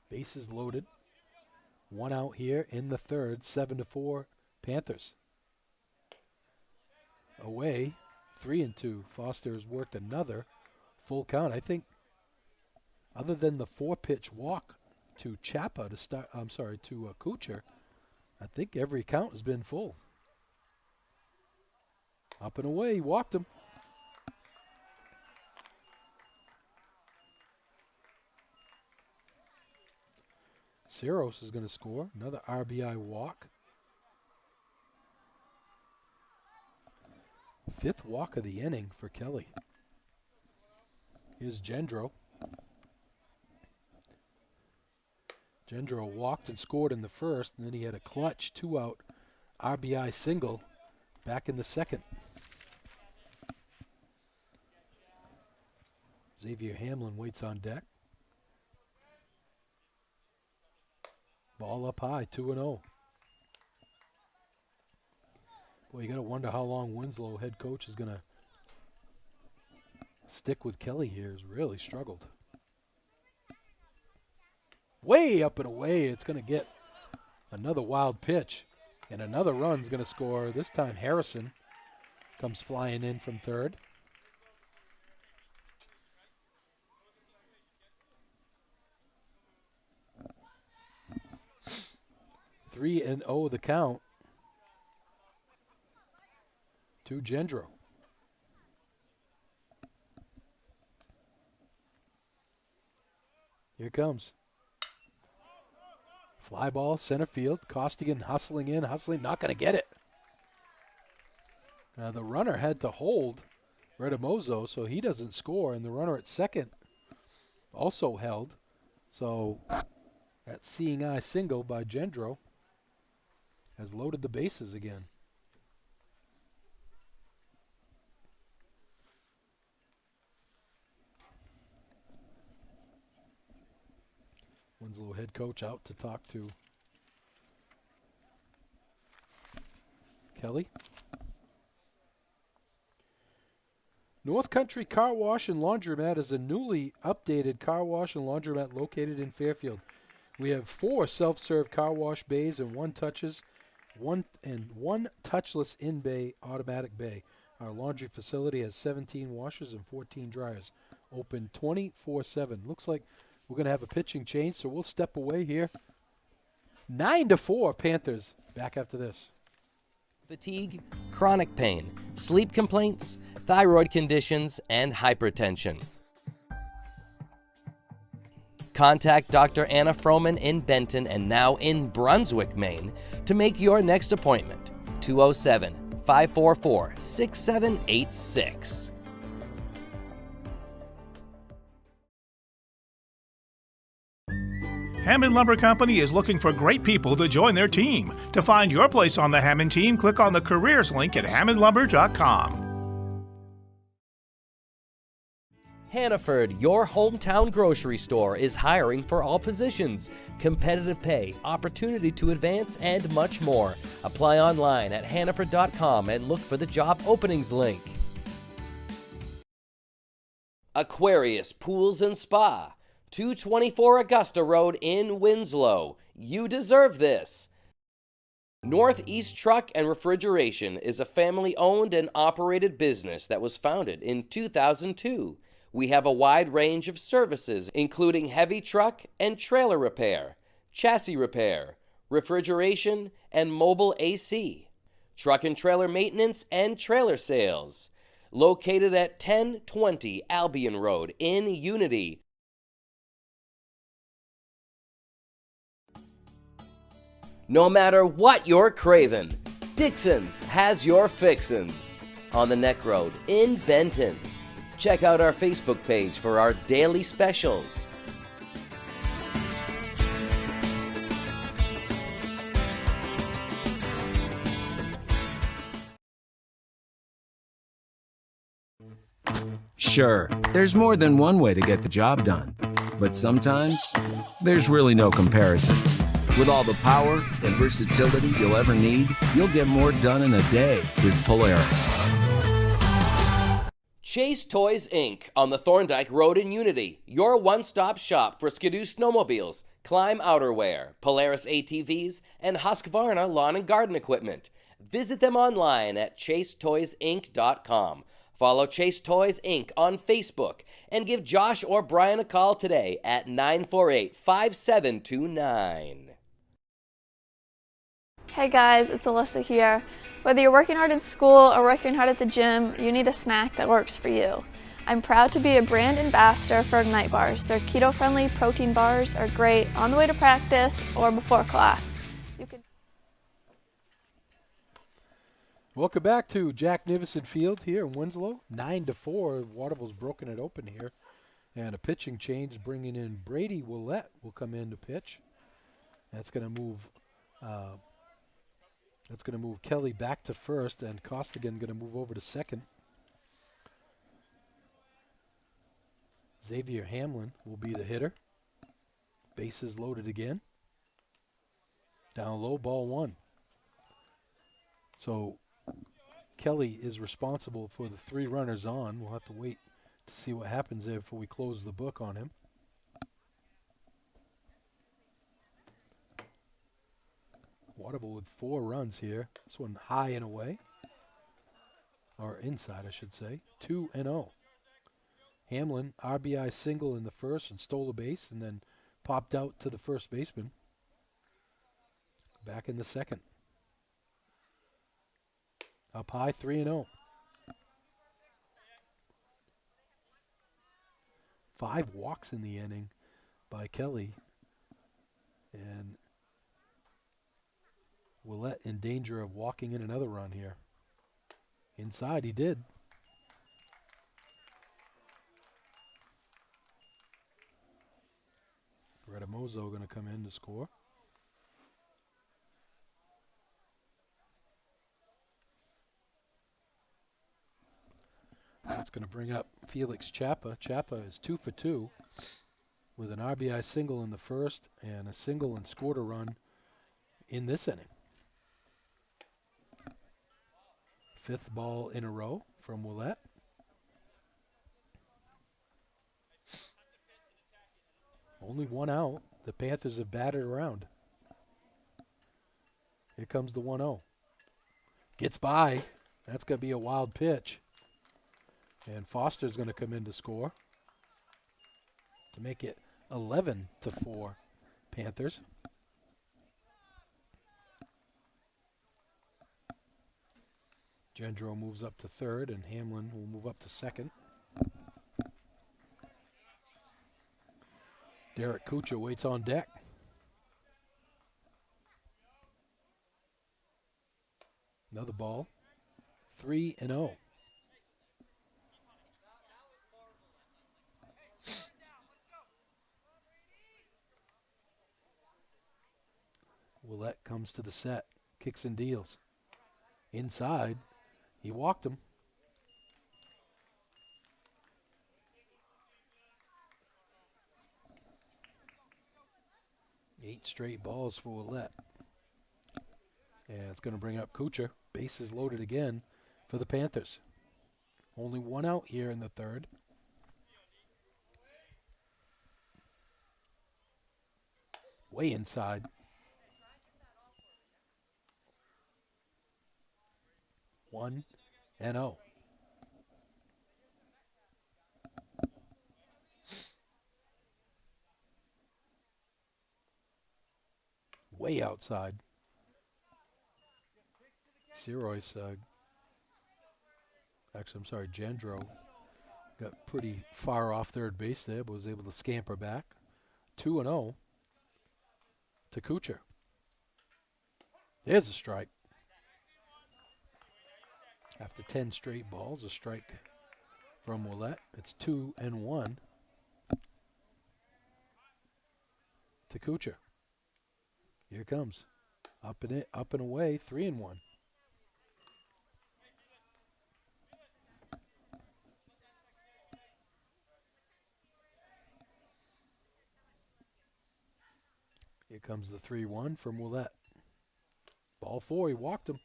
Bases loaded. 1 out here in the third, 7-4 Panthers. Away, 3-2. Foster has worked another full count. I think, other than the 4-pitch walk to Chapa to start, to Kuchar, I think every count has been full. Up and away, he walked him. Ciros is going to score. Another RBI walk. 5th walk of the inning for Kelly. Here's Gendro. Gendro walked and scored in the first, and then he had a clutch 2-out RBI single back in the second. Xavier Hamlin waits on deck. Ball up high, 2-0. Boy, you got to wonder how long Winslow, head coach, is going to stick with Kelly here. He's really struggled. Way up and away. It's going to get another wild pitch. And another run's going to score. This time Harrison comes flying in from third. 3-0 the count to Gendro. Here it comes. Fly ball, center field. Costigan hustling in, not going to get it. Now the runner had to hold Redamozo, so he doesn't score, and the runner at second also held. So that seeing eye single by Gendro has loaded the bases again. Winslow head coach out to talk to Kelly. North Country Car Wash and Laundromat is a newly updated car wash and laundromat located in Fairfield. We have 4 self-serve car wash bays and one touchless in-bay automatic bay. Our laundry facility has 17 washers and 14 dryers, open 24/7. Looks like we're going to have a pitching change, so we'll step away here. 9-4 Panthers. Back after this. Fatigue, chronic pain, sleep complaints, thyroid conditions, and hypertension. Contact Dr. Anna Froman in Benton and now in Brunswick, Maine to make your next appointment. 207-544-6786. Hammond Lumber Company is looking for great people to join their team. To find your place on the Hammond team, click on the careers link at hammondlumber.com. Hannaford, your hometown grocery store, is hiring for all positions. Competitive pay, opportunity to advance, and much more. Apply online at hannaford.com and look for the job openings link. Aquarius Pools and Spa, 224 Augusta Road in Winslow. You deserve this. Northeast Truck and Refrigeration is a family-owned and operated business that was founded in 2002. We have a wide range of services, including heavy truck and trailer repair, chassis repair, refrigeration, and mobile AC, truck and trailer maintenance and trailer sales. Located at 1020 Albion Road in Unity. No matter what you're craving, Dixon's has your fixins. On the Neck Road in Benton. Check out our Facebook page for our daily specials. Sure, there's more than one way to get the job done, but sometimes there's really no comparison. With all the power and versatility you'll ever need, you'll get more done in a day with Polaris. Chase Toys Inc. on the Thorndike Road in Unity, your one-stop shop for Skidoo snowmobiles, Climb outerwear, Polaris ATVs, and Husqvarna lawn and garden equipment. Visit them online at chasetoysinc.com. Follow Chase Toys Inc. on Facebook and give Josh or Brian a call today at 948-5729. Hey guys, it's Alyssa here. Whether you're working hard in school or working hard at the gym, you need a snack that works for you. I'm proud to be a brand ambassador for Ignite Bars. Their keto-friendly protein bars are great on the way to practice or before class. Welcome back to Jack Nivison Field here in Winslow. 9-4. Waterville's broken it open here. And a pitching change, bringing in Brady Willett will come in to pitch. That's going to move Kelly back to first, and Costigan going to move over to second. Xavier Hamlin will be the hitter. Bases loaded again. Down low, ball one. So Kelly is responsible for the 3 runners on. We'll have to wait to see what happens there before we close the book on him. Waterville with 4 runs here. This one high and away. Or inside, I should say. 2-0. Hamlin, RBI single in the first and stole a base and then popped out to the first baseman. Back in the second. Up high, 3-0. 5 walks in the inning by Kelly. And Willett in danger of walking in another run here. Inside, he did. Redamozo going to come in to score. That's going to bring up Felix Chapa. Chapa is 2 for 2 with an RBI single in the first and a single and scored a run in this inning. 5th ball in a row from Willett. Only 1 out. The Panthers have batted around. Here comes the 1-0. Gets by. That's going to be a wild pitch. And Foster's going to come in to score to make it 11-4 Panthers. Gendro moves up to third, and Hamlin will move up to second. Derek Kucha waits on deck. Another ball. 3-0. Willett comes to the set, kicks and deals. Inside, he walked him. 8 straight balls for Willett. And it's going to bring up Kuchar. Bases loaded again for the Panthers. Only 1 out here in the third. Way inside. 1-0. Way outside. Sirois, actually, I'm sorry, Gendro got pretty far off third base there, but was able to scamper back. 2-0 to Kuchar. There's a strike. After 10 straight balls, a strike from Willett. It's 2-1 to Kuchar. Here it comes. Up and away, 3-1. Here comes the 3-1 from Willett. Ball 4, he walked him.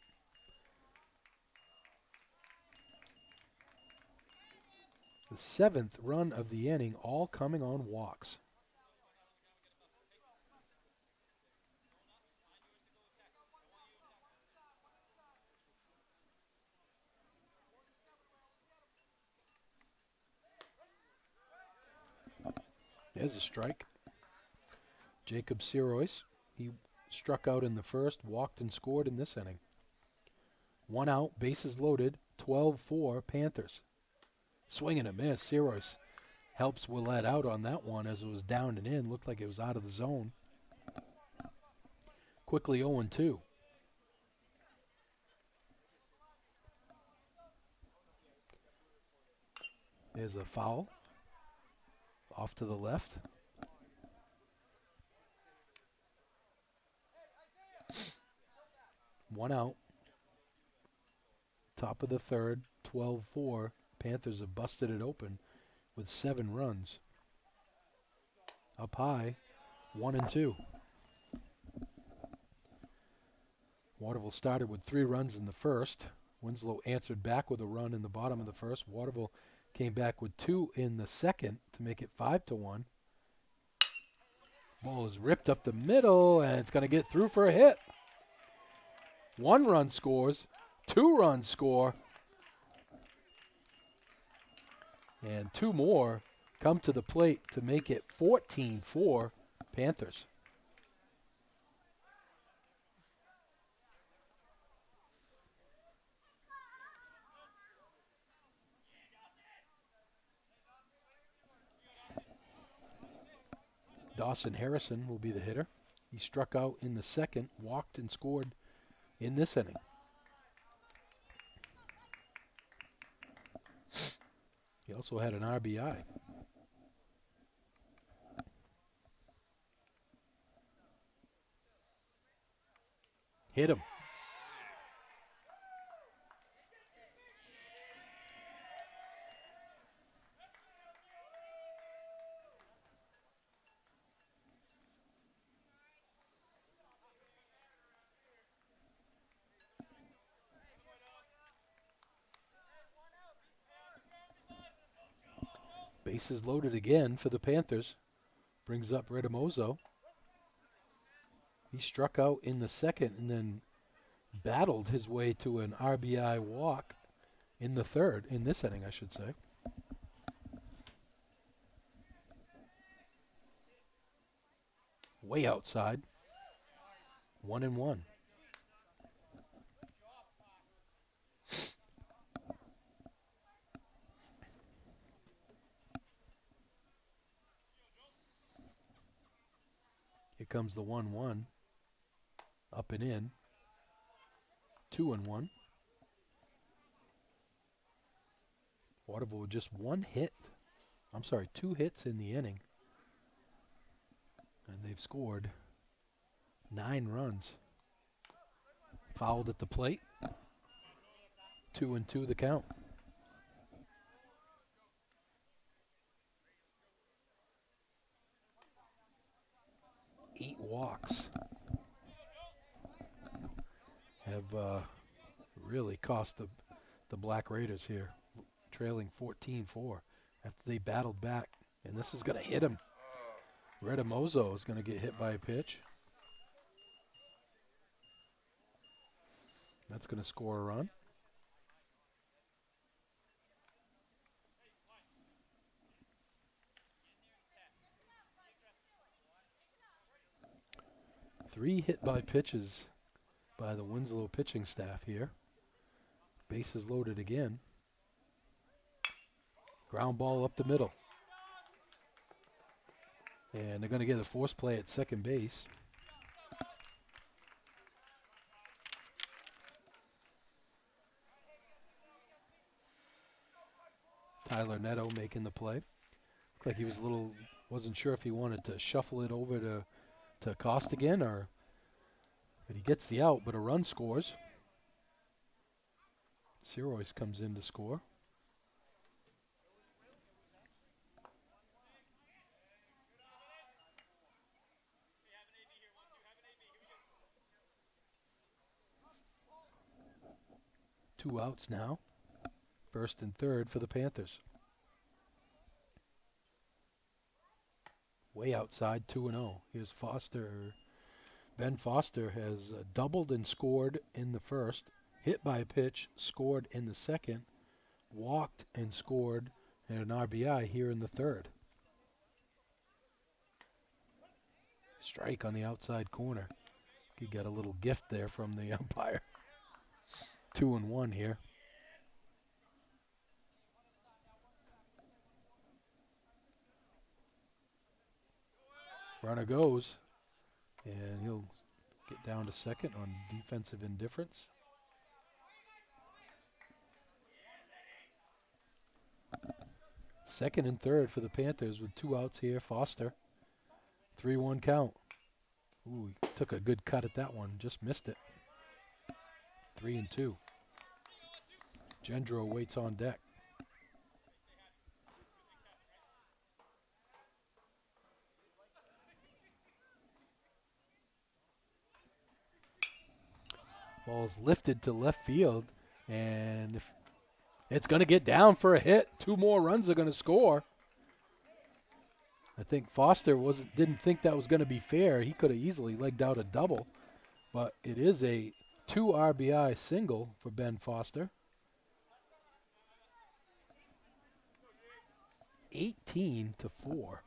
The 7th run of the inning, all coming on walks. There's a strike. Jacob Sirois, he struck out in the first, walked and scored in this inning. 1 out, bases loaded, 12-4 Panthers. Swing and a miss. Sirois helps Willett out on that one as it was down and in. Looked like it was out of the zone. Quickly 0-2. There's a foul. Off to the left. One out. Top of the third, 12-4. Panthers have busted it open with 7 runs. Up high, 1-2. Waterville started with 3 runs in the first. Winslow answered back with a run in the bottom of the first. Waterville came back with 2 in the second to make it 5-1. Ball is ripped up the middle, and it's going to get through for a hit. 1 run scores, 2 runs score, and 2 more come to the plate to make it 14-4 Panthers. Dawson Harrison will be the hitter. He struck out in the second, walked and scored in this inning. He also had an RBI. Hit him. Bases loaded again for the Panthers. Brings up Redamozo. He struck out in the second and then battled his way to an RBI walk in the third, in this inning, I should say. Way outside. 1-1. Here comes the 1-1. Up and in. 2-1. Waterville with just 1 hit. I'm sorry, 2 hits in the inning. And they've scored 9 runs. Fouled at the plate. 2-2 the count. Eight walks have really cost the Black Raiders here, trailing 14-4 after they battled back. And this is going to hit him. Redamozo is going to get hit by a pitch. That's going to score a run. Three hit by pitches by the Winslow pitching staff here. Bases loaded again. Ground ball up the middle. And they're going to get a force play at second base. Tyler Neto making the play. Looked like he was wasn't sure if he wanted to shuffle it over to Costigan, but he gets the out, but a run scores. Sirois comes in to score. Two outs now. First and third for the Panthers. Way outside, 2-0. Here's Foster. Ben Foster has doubled and scored in the first, hit by a pitch, scored in the second, walked and scored, and an RBI here in the third. Strike on the outside corner. He got a little gift there from the umpire. 2-1 here. Runner goes, and he'll get down to second on defensive indifference. Second and third for the Panthers with 2 outs here. Foster, 3-1 count. Ooh, he took a good cut at that one, just missed it. 3-2. Gendro waits on deck. Ball's lifted to left field, and if it's going to get down for a hit. 2 more runs are going to score. I think Foster didn't think that was going to be fair. He could have easily legged out a double, but it is a 2 RBI single for Ben Foster. 18-4.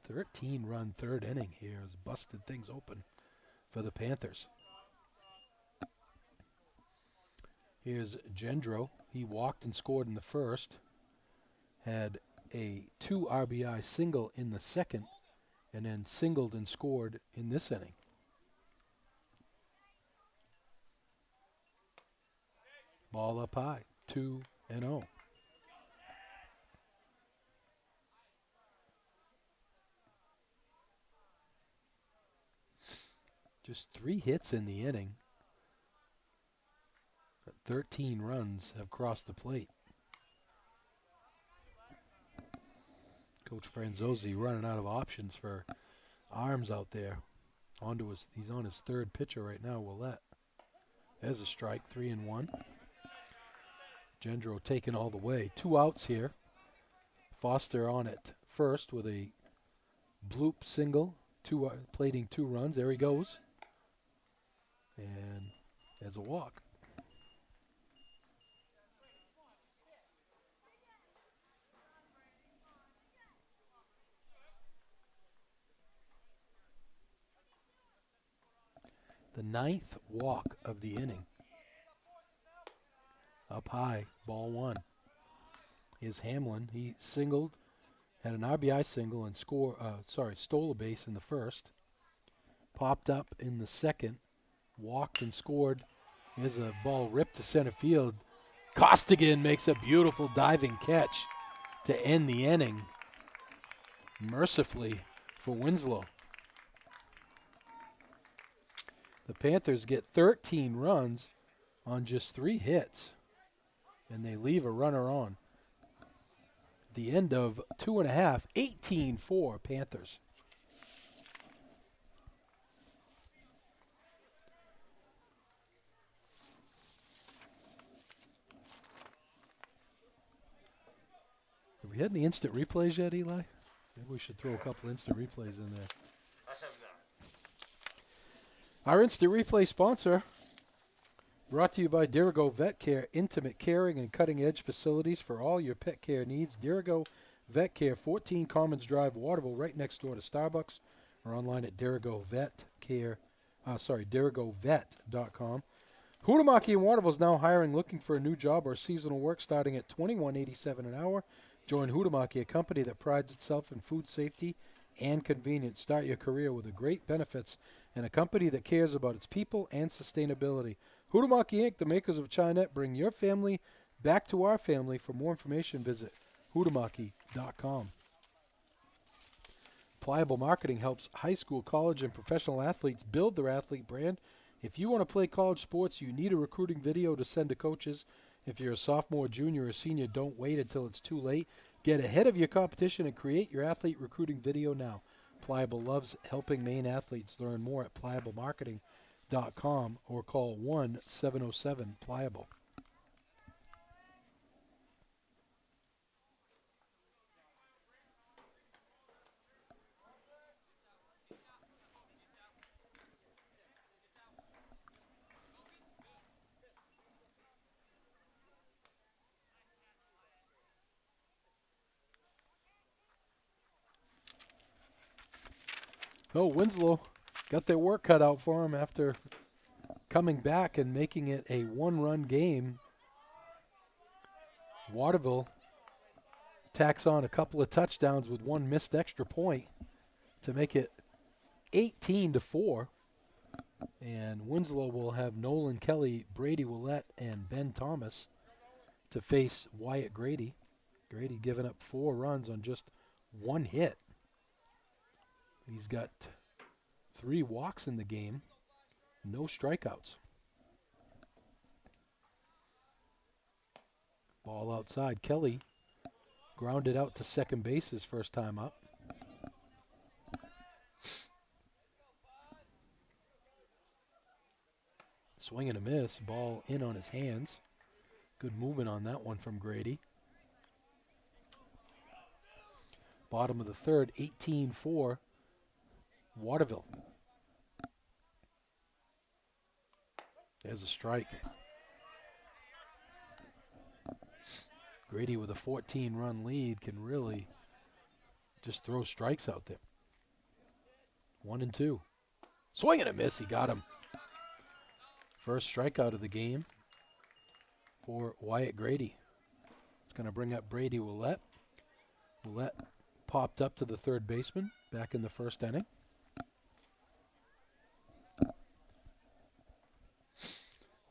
Thirteen-run third inning here has busted things open for the Panthers. Here's Gendro. He walked and scored in the first. Had a 2 RBI single in the second, and then singled and scored in this inning. Ball up high, 2-0. Just 3 hits in the inning. 13 runs have crossed the plate. Coach Franzozzi running out of options for arms out there. He's on his 3rd pitcher right now, Willette. There's a strike, 3-1. Gendro taken all the way. 2 outs here. Foster on at first with a bloop single, plating 2 runs. There he goes. And there's a walk. The 9th walk of the inning. Up high, ball 1. Here's Hamlin. He singled, had an RBI single and stole a base in the first. Popped up in the second, walked and scored. Here's a ball ripped to center field. Costigan makes a beautiful diving catch to end the inning, mercifully for Winslow. The Panthers get 13 runs on just 3 hits, and they leave a runner on. The end of 2.5, 18-4 Panthers. Have we had any instant replays yet, Eli? Maybe we should throw a couple instant replays in there. Our instant replay sponsor, brought to you by Dirigo Vet Care, intimate caring and cutting-edge facilities for all your pet care needs. Dirigo Vet Care, 14 Commons Drive, Waterville, right next door to Starbucks, or online at DirigoVet.com. Huhtamaki in Waterville is now hiring, looking for a new job or seasonal work starting at $21.87 an hour. Join Huhtamaki, a company that prides itself in food safety and convenience. Start your career with great benefits and a company that cares about its people and sustainability. Huhtamaki Inc., the makers of Chinet, bring your family back to our family. For more information, visit Huhtamaki.com. Pliable Marketing helps high school, college, and professional athletes build their athlete brand. If you want to play college sports, you need a recruiting video to send to coaches. If you're a sophomore, junior, or senior, don't wait until it's too late. Get ahead of your competition and create your athlete recruiting video now. Pliable loves helping Maine athletes. Learn more at pliablemarketing.com or call 1-707-PLIABLE. Oh, Winslow got their work cut out for them after coming back and making it a one-run game. Waterville tacks on a couple of touchdowns with one missed extra point to make it 18-4. And Winslow will have Nolan Kelly, Brady Willett, and Ben Thomas to face Wyatt Grady. Grady giving up 4 runs on just 1 hit. He's got 3 walks in the game, no strikeouts. Ball outside. Kelly grounded out to second base his first time up. Swing and a miss. Ball in on his hands. Good movement on that one from Grady. Bottom of the third, 18-4, Waterville. There's a strike. Grady with a 14-run lead can really just throw strikes out there. 1-2. Swing and a miss. He got him. First strikeout of the game for Wyatt Grady. It's going to bring up Brady Willett. Willett popped up to the third baseman back in the first inning.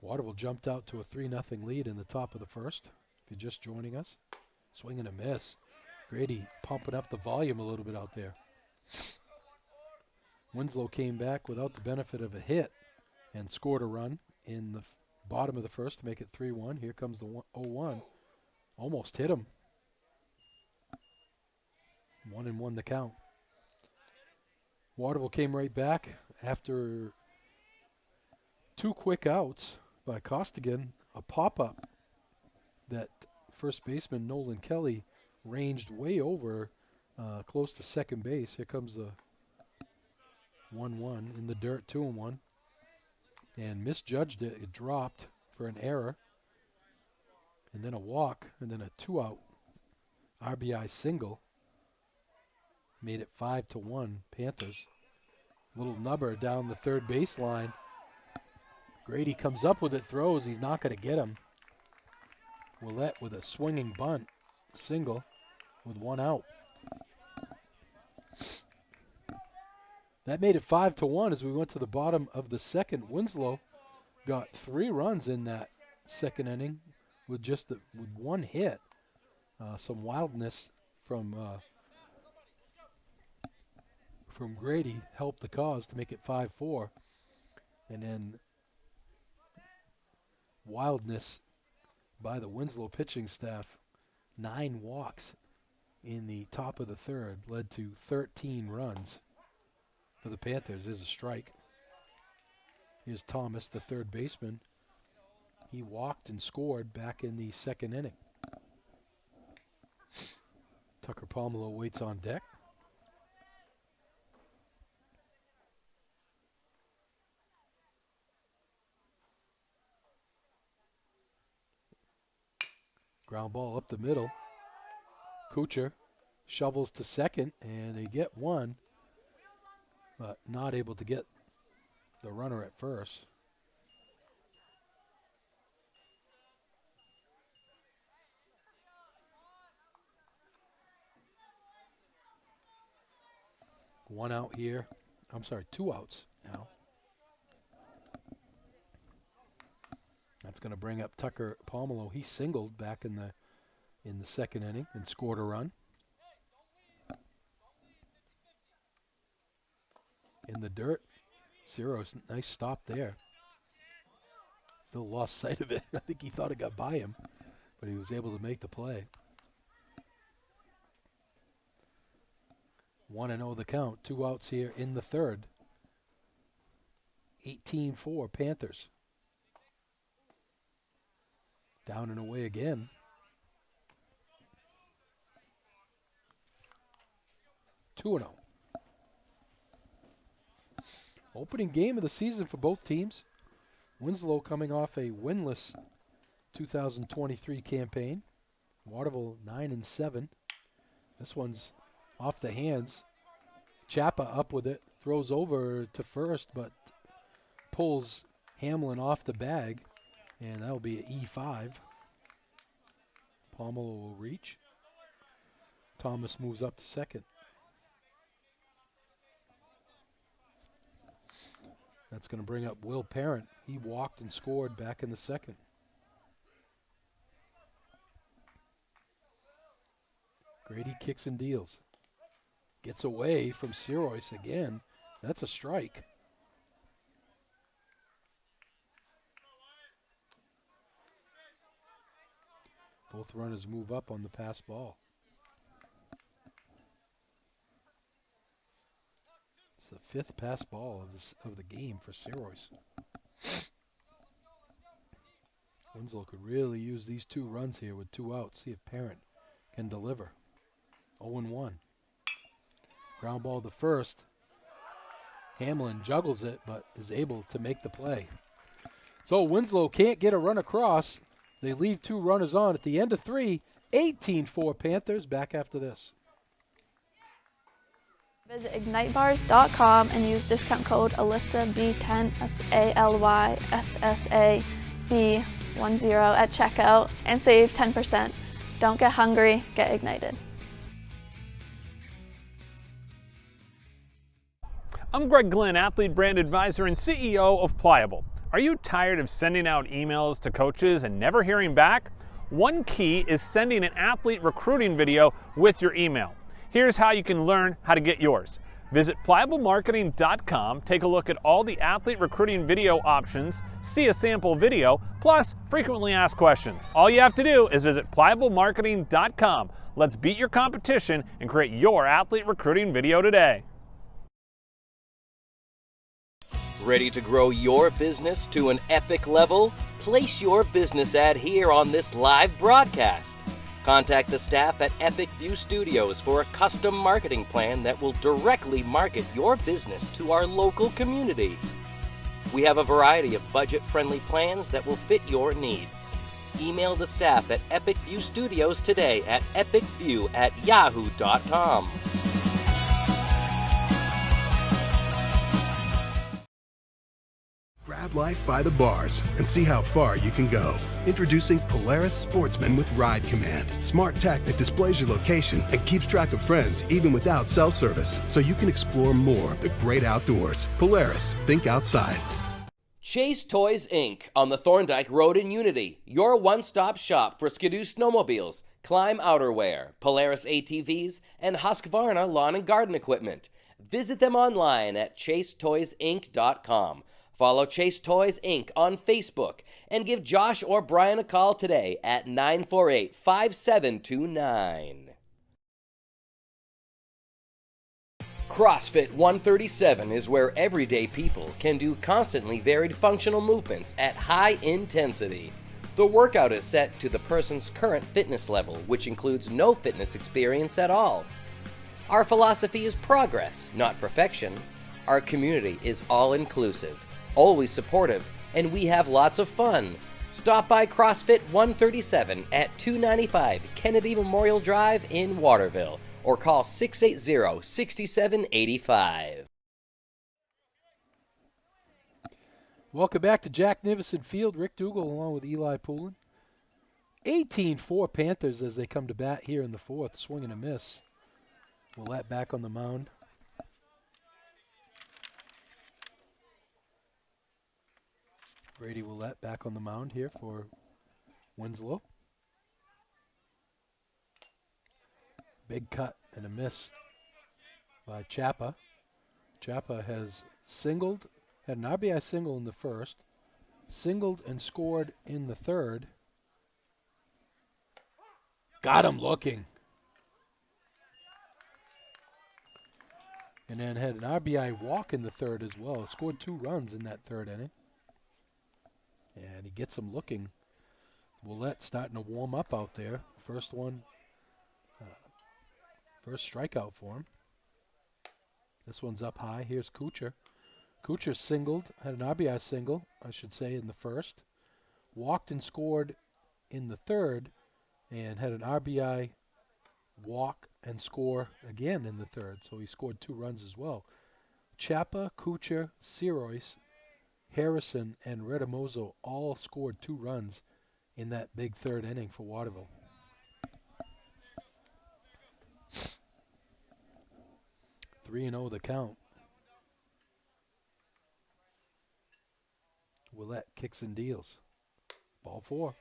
Waterville jumped out to a 3-0 lead in the top of the first. If you're just joining us, swing and a miss. Grady pumping up the volume a little bit out there. Winslow came back without the benefit of a hit and scored a run in the bottom of the first to make it 3-1. Here comes the 0-1. Almost hit him. 1-1 the count. Waterville came right back after 2 quick outs by Costigan. A pop-up that first baseman Nolan Kelly ranged way over close to second base. Here comes the 1-1 in the dirt, 2-1. And misjudged it. It dropped for an error. And then a walk, and then a 2-out RBI single. Made it 5-1 Panthers. Little nubber down the third baseline. Grady comes up with it, throws. He's not going to get him. Willett with a swinging bunt, single, with 1 out. That made it 5-1 as we went to the bottom of the second. Winslow got 3 runs in that second inning with with 1 hit. Some wildness from Grady helped the cause to make it 5-4, and then wildness by the Winslow pitching staff. 9 walks in the top of the third led to 13 runs. For the Panthers is a strike. Here's Thomas, the third baseman. He walked and scored back in the second inning. Tucker Pomelo waits on deck. Ground ball up the middle. Kuchar shovels to second, and they get 1. But not able to get the runner at first. One out here. I'm sorry, 2 outs now. That's going to bring up Tucker Pomelo. He singled back in the second inning and scored a run. In the dirt. Ciro's nice stop there. Still lost sight of it. I think he thought it got by him, but he was able to make the play. 1-0 the count. 2 outs here in the third. 18-4 Panthers. Down and away again. Two 2-0. Opening game of the season for both teams. Winslow coming off a winless 2023 campaign. Waterville 9-7. This one's off the hands. Chapa up with it throws over to first, but pulls Hamlin off the bag, and that'll be an E5. Pomelo will reach. Thomas moves up to second. That's going to bring up Will Parent. He walked and scored back in the second. Grady kicks and deals. Gets away from Sirois again. That's a strike. Both runners move up on the pass ball. It's the fifth pass ball of the game for Sirois. Winslow could really use these 2 runs here with 2 outs. See if Parent can deliver. 0-1. Ground ball to first. Hamlin juggles it, but is able to make the play. So Winslow can't get a run across. They leave 2 runners on at the end of 3. 18-4 Panthers. Back after this. Visit ignitebars.com and use discount code ALYSSAB10, that's ALYSSAB10 at checkout and save 10%. Don't get hungry, get ignited. I'm Greg Glenn, athlete brand advisor and CEO of Pliable. Are you tired of sending out emails to coaches and never hearing back? One key is sending an athlete recruiting video with your email. Here's how you can learn how to get yours. Visit pliablemarketing.com, take a look at all the athlete recruiting video options, see a sample video, plus frequently asked questions. All you have to do is visit pliablemarketing.com. Let's beat your competition and create your athlete recruiting video today. Ready to grow your business to an epic level? Place your business ad here on this live broadcast. Contact the staff at Epic View Studios for a custom marketing plan that will directly market your business to our local community. We have a variety of budget-friendly plans that will fit your needs. Email the staff at Epic View Studios today at epicview@yahoo.com. Grab life by the bars and see how far you can go. Introducing Polaris Sportsman with Ride Command. Smart tech that displays your location and keeps track of friends even without cell service, so you can explore more of the great outdoors. Polaris, think outside. Chase Toys Inc. on the Thorndike Road in Unity, your one-stop shop for Skidoo snowmobiles, Climb outerwear, Polaris ATVs, and Husqvarna lawn and garden equipment. Visit them online at chasetoysinc.com. Follow Chase Toys Inc. on Facebook and give Josh or Brian a call today at 948-5729. CrossFit 137 is where everyday people can do constantly varied functional movements at high intensity. The workout is set to the person's current fitness level, which includes no fitness experience at all. Our philosophy is progress, not perfection. Our community is all-inclusive, always supportive, and we have lots of fun. Stop by CrossFit 137 at 295 Kennedy Memorial Drive in Waterville or call 680-6785. Welcome back to Jack Nicholson Field. Rick Dougal along with Eli Poulin. 18-4 Panthers as they come to bat here in the fourth. Swing and a miss. Willette back on the mound. Brady Willette back on the mound here for Winslow. Big cut and a miss by Chapa. Chapa has singled, had an RBI single in the first, singled and scored in the third. Got him looking. And then had an RBI walk in the third as well. Scored 2 runs in that third inning. And he gets him looking. Willette starting to warm up out there. First one, first strikeout for him. This one's up high. Here's Kuchar. Kuchar singled, had an RBI single, I should say, in the first. Walked and scored in the third, and had an RBI walk and score again in the third. So he scored 2 runs as well. Chapa, Kuchar, Sirois, Harrison, and Redamoso all scored 2 runs in that big third inning for Waterville. Three and 0 the count. Willette kicks and deals. Ball 4.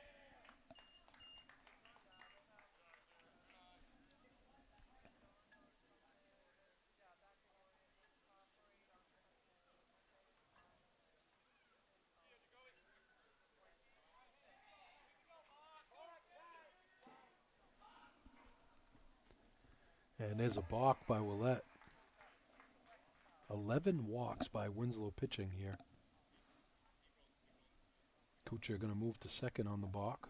And there's a balk by Willette. 11 walks by Winslow pitching here. Kuchar going to move to second on the balk.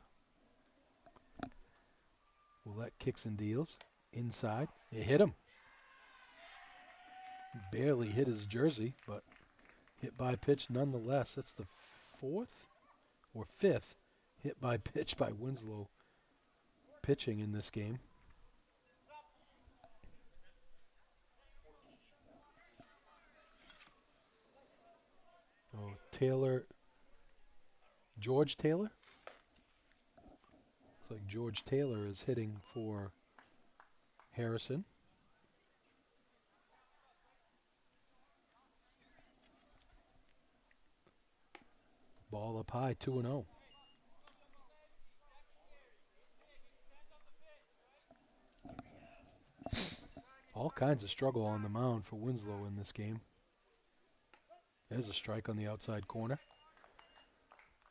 Willette kicks and deals. Inside. It hit him. Barely hit his jersey, but hit by pitch nonetheless. That's the 4th or 5th hit by pitch by Winslow pitching in this game. Oh, Taylor. George Taylor? Looks like George Taylor is hitting for Harrison. Ball up high, 2-0. All kinds of struggle on the mound for Winslow in this game. There's a strike on the outside corner.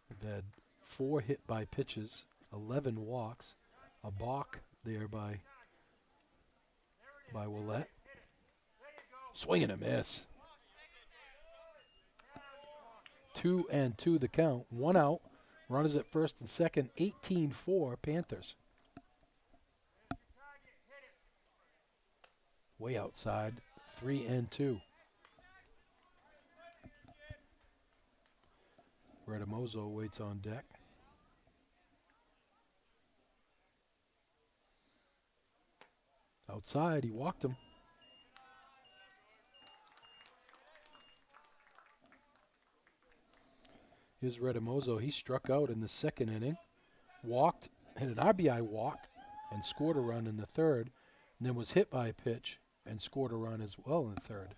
They've had 4 hit by pitches, 11 walks, a balk there by Willette. Swing and a miss. 2-2 the count. 1 out. Runners at first and second. 18-4 Panthers. Way outside. 3-2. Redamoso waits on deck. Outside, he walked him. Here's Redamoso. He struck out in the second inning, walked, had an RBI walk, and scored a run in the third, and then was hit by a pitch and scored a run as well in the third.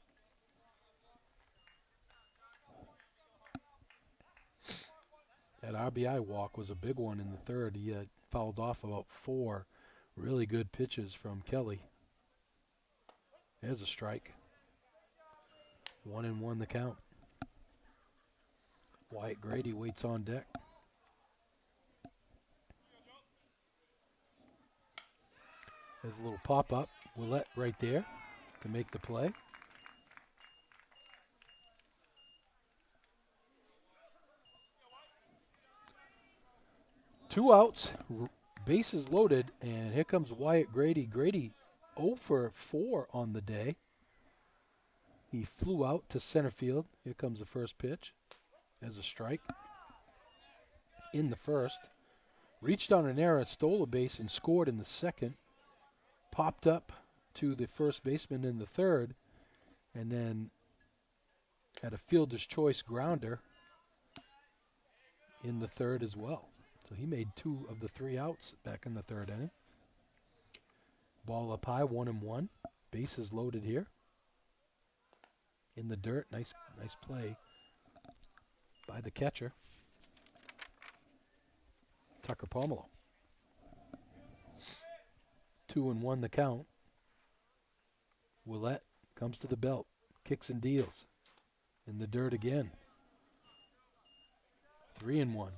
That RBI walk was a big one in the third. He had fouled off about 4 really good pitches from Kelly. There's a strike. 1-1 the count. Wyatt Grady waits on deck. There's a little pop-up. Willette right there to make the play. Two outs, bases loaded, and here comes Wyatt Grady. Grady 0 for 4 on the day. He flew out to center field. Here comes the first pitch. There's a strike in the first. Reached on an error, stole a base, and scored in the second. Popped up to the first baseman in the third, and then had a fielder's choice grounder in the third as well. So he made 2 of the 3 outs back in the third inning. Ball up high, 1-1. Bases loaded here. In the dirt, nice play by the catcher, Tucker Pomelo. 2-1 the count. Willette comes to the belt, kicks and deals. In the dirt again. 3-1.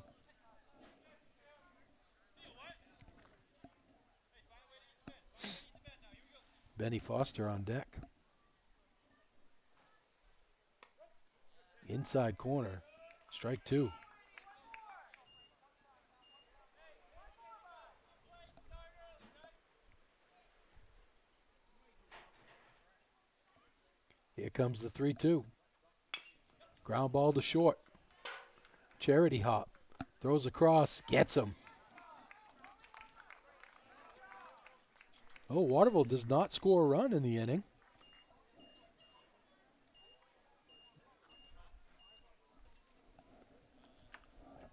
Benny Foster on deck. Inside corner, strike 2. Here comes the 3-2. Ground ball to short. Charity hop. Throws across, gets him. Oh, Waterville does not score a run in the inning.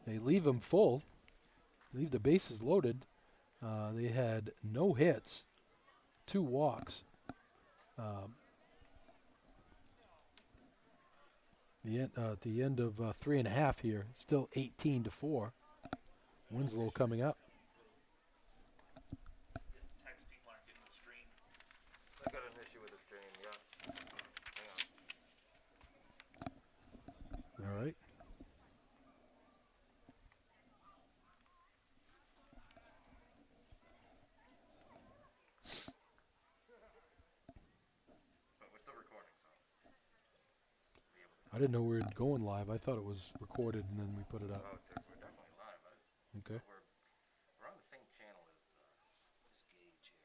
They leave them full, leave the bases loaded. They had no hits, 2 walks. At the end of 3.5 here, still 18-4. Winslow coming up. I got an issue with the stream, yeah. Hang on. All right. But we're still recording, so. I didn't know we were going live. I thought it was recorded and then we put it up. Oh, we're definitely live. Okay. We're on the same channel as this gauge here.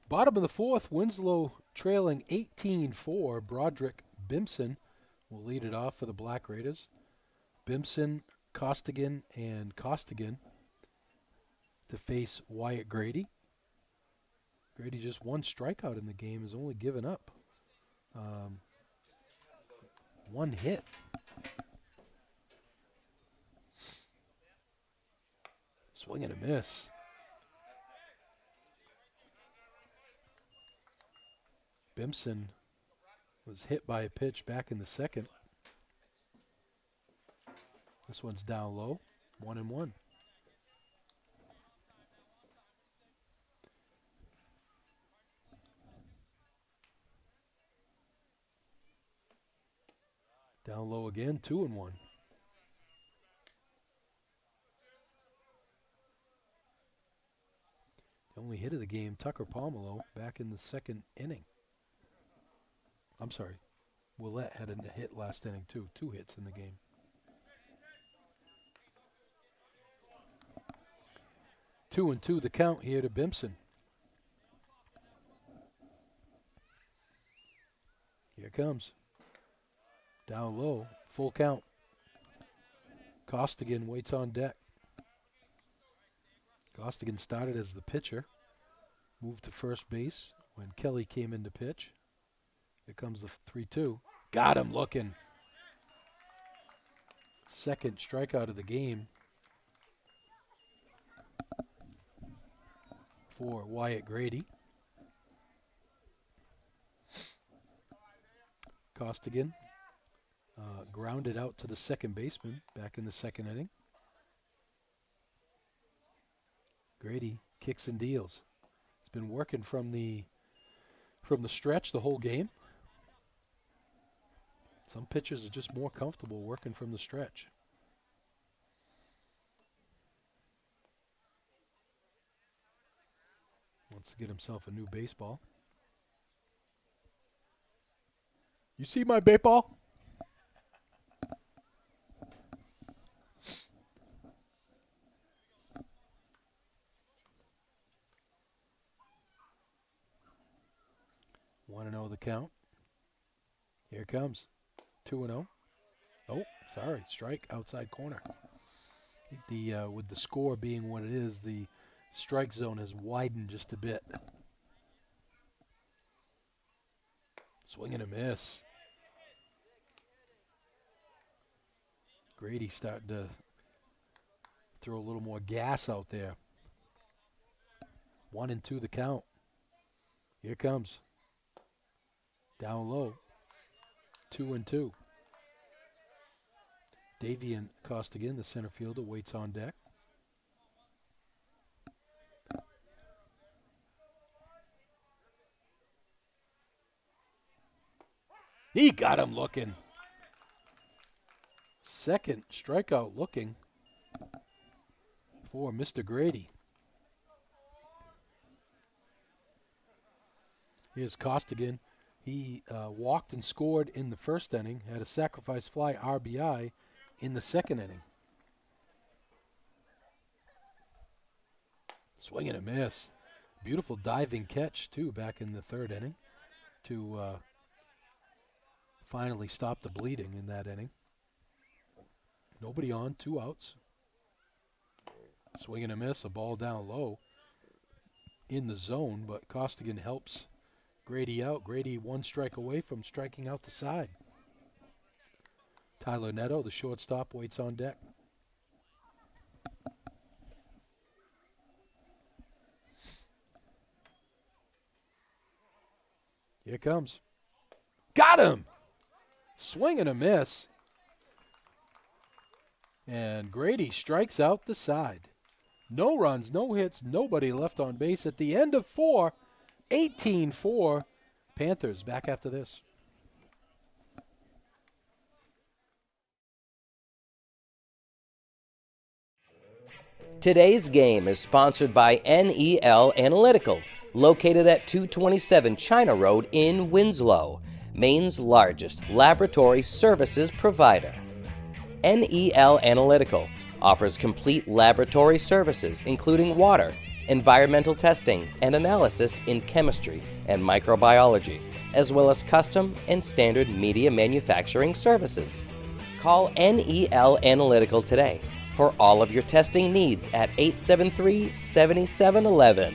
Bottom of the 4th, Winslow trailing 18-4. Broderick Bimson will lead it off for the Black Raiders. Bimson, Costigan, and Costigan to face Wyatt Grady. Grady just 1 strikeout in the game, has only given up 1 hit. Swing and a miss. Bimson was hit by a pitch back in the 2nd. This one's down low, 1-1. Down low again, 2-1. The only hit of the game, Tucker Pomelo, back in the 2nd inning. I'm sorry, Willette had a hit last inning too. 2 hits in the game. 2-2 the count here to Bimson. Here it comes. Down low, full count. Costigan waits on deck. Costigan started as the pitcher, moved to first base when Kelly came in to pitch. Here comes the 3-2. Got him looking. 2nd strikeout of the game for Wyatt Grady. Costigan grounded out to the 2nd baseman back in the 2nd inning. Grady kicks and deals. He's been working from the stretch the whole game. Some pitchers are just more comfortable working from the stretch. Wants to get himself a new baseball. You see my baseball? Want to know the count? Here it comes. 2-0. Oh, sorry. Strike outside corner. With the score being what it is, the strike zone has widened just a bit. Swing and a miss. Grady starting to throw a little more gas out there. 1-2 the count. Here comes. Down low. 2-2. Davian Costigan, the center fielder, waits on deck. He got him looking. Second strikeout looking for Mr. Grady. Here's Costigan. He walked and scored in the first inning, had a sacrifice fly RBI in the second inning. Swing and a miss. Beautiful diving catch, too, back in the third inning to finally stop the bleeding in that inning. Nobody on, 2 outs. Swing and a miss, a ball down low in the zone, but Costigan helps Grady out. Grady 1 strike away from striking out the side. Tyler Netto, the shortstop, waits on deck. Here comes. Got him! Swing and a miss. And Grady strikes out the side. No runs, no hits, nobody left on base at the end of 4. 18-4. Panthers back after this. Today's game is sponsored by NEL Analytical, located at 227 China Road in Winslow, Maine's largest laboratory services provider. NEL Analytical offers complete laboratory services including water, environmental testing, and analysis in chemistry and microbiology, as well as custom and standard media manufacturing services. Call NEL Analytical today for all of your testing needs at 873-7711.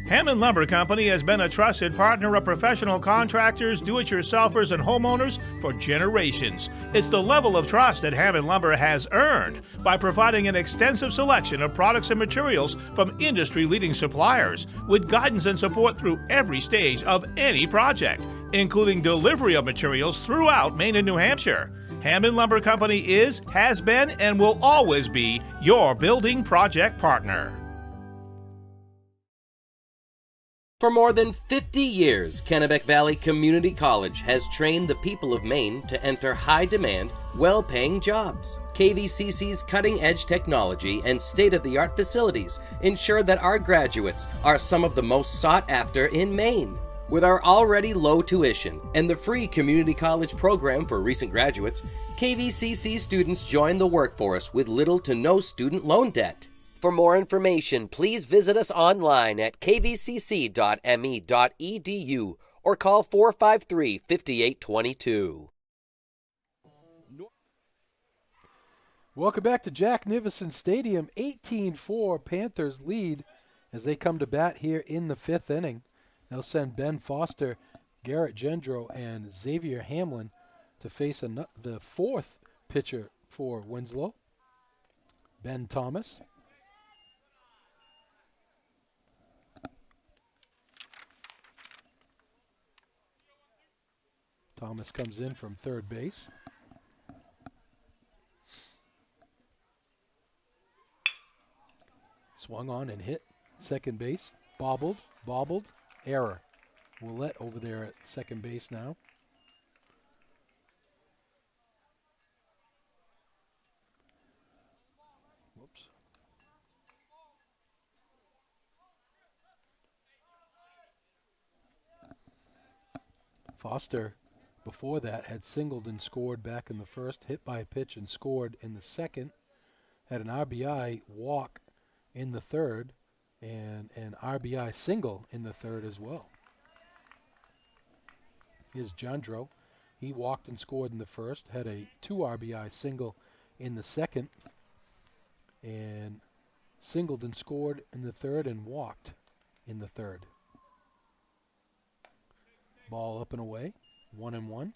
Hammond Lumber Company has been a trusted partner of professional contractors, do-it-yourselfers, and homeowners for generations. It's the level of trust that Hammond Lumber has earned by providing an extensive selection of products and materials from industry-leading suppliers with guidance and support through every stage of any project, including delivery of materials throughout Maine and New Hampshire. Hammond Lumber Company is, has been, and will always be your building project partner. For more than 50 years, Kennebec Valley Community College has trained the people of Maine to enter high-demand, well-paying jobs. KVCC's cutting-edge technology and state-of-the-art facilities ensure that our graduates are some of the most sought after in Maine. With our already low tuition and the free community college program for recent graduates, KVCC students join the workforce with little to no student loan debt. For more information, please visit us online at kvcc.me.edu or call 453-5822. Welcome back to Jack Nicholson Stadium. 18-4 Panthers lead as they come to bat here in the 5th inning. They'll send Ben Foster, Garrett Gendro, and Xavier Hamlin to face the 4th pitcher for Winslow, Ben Thomas. Thomas comes in from third base. Swung on and hit second base. Bobbled, error. Willette over there at second base now. Whoops. Foster, before that, had singled and scored back in the first, hit by a pitch and scored in the second, had an RBI walk in the third, and an RBI single in the third as well. Here's Jandro. He walked and scored in the first, had a 2 RBI single in the second, and singled and scored in the third and walked in the third. Ball up and away, 1-1.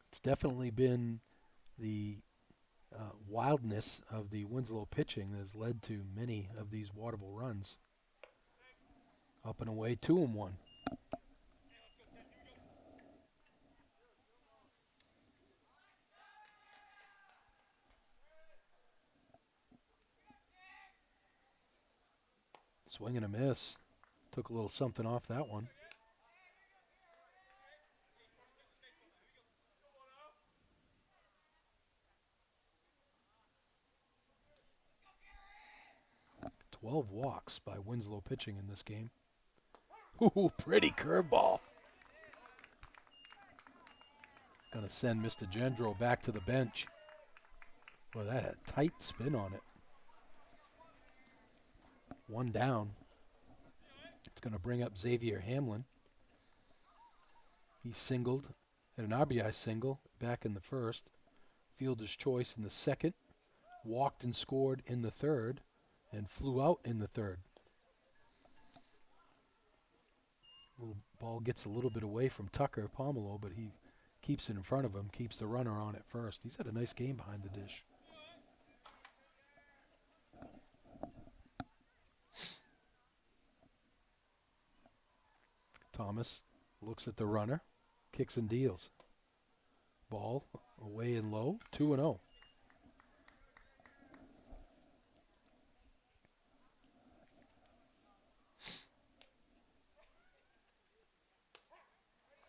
It's definitely been the wildness of the Winslow pitching that has led to many of these Waterville runs. Up and away, 2-1. Swing and a miss. Took a little something off that one. "12 walks by Winslow pitching in this game. Ooh, pretty curveball. Gonna send Mr. Gendro back to the bench. Boy, that had tight spin on it. 1 down. It's going to bring up Xavier Hamlin. He singled, had an RBI single back in the first. Fielder's choice in the second. Walked and scored in the third, and flew out in the third. Little ball gets a little bit away from Tucker Pomelo, but he keeps it in front of him, keeps the runner on at first. He's had a nice game behind the dish. Thomas looks at the runner, kicks and deals. Ball away and low, 2-0.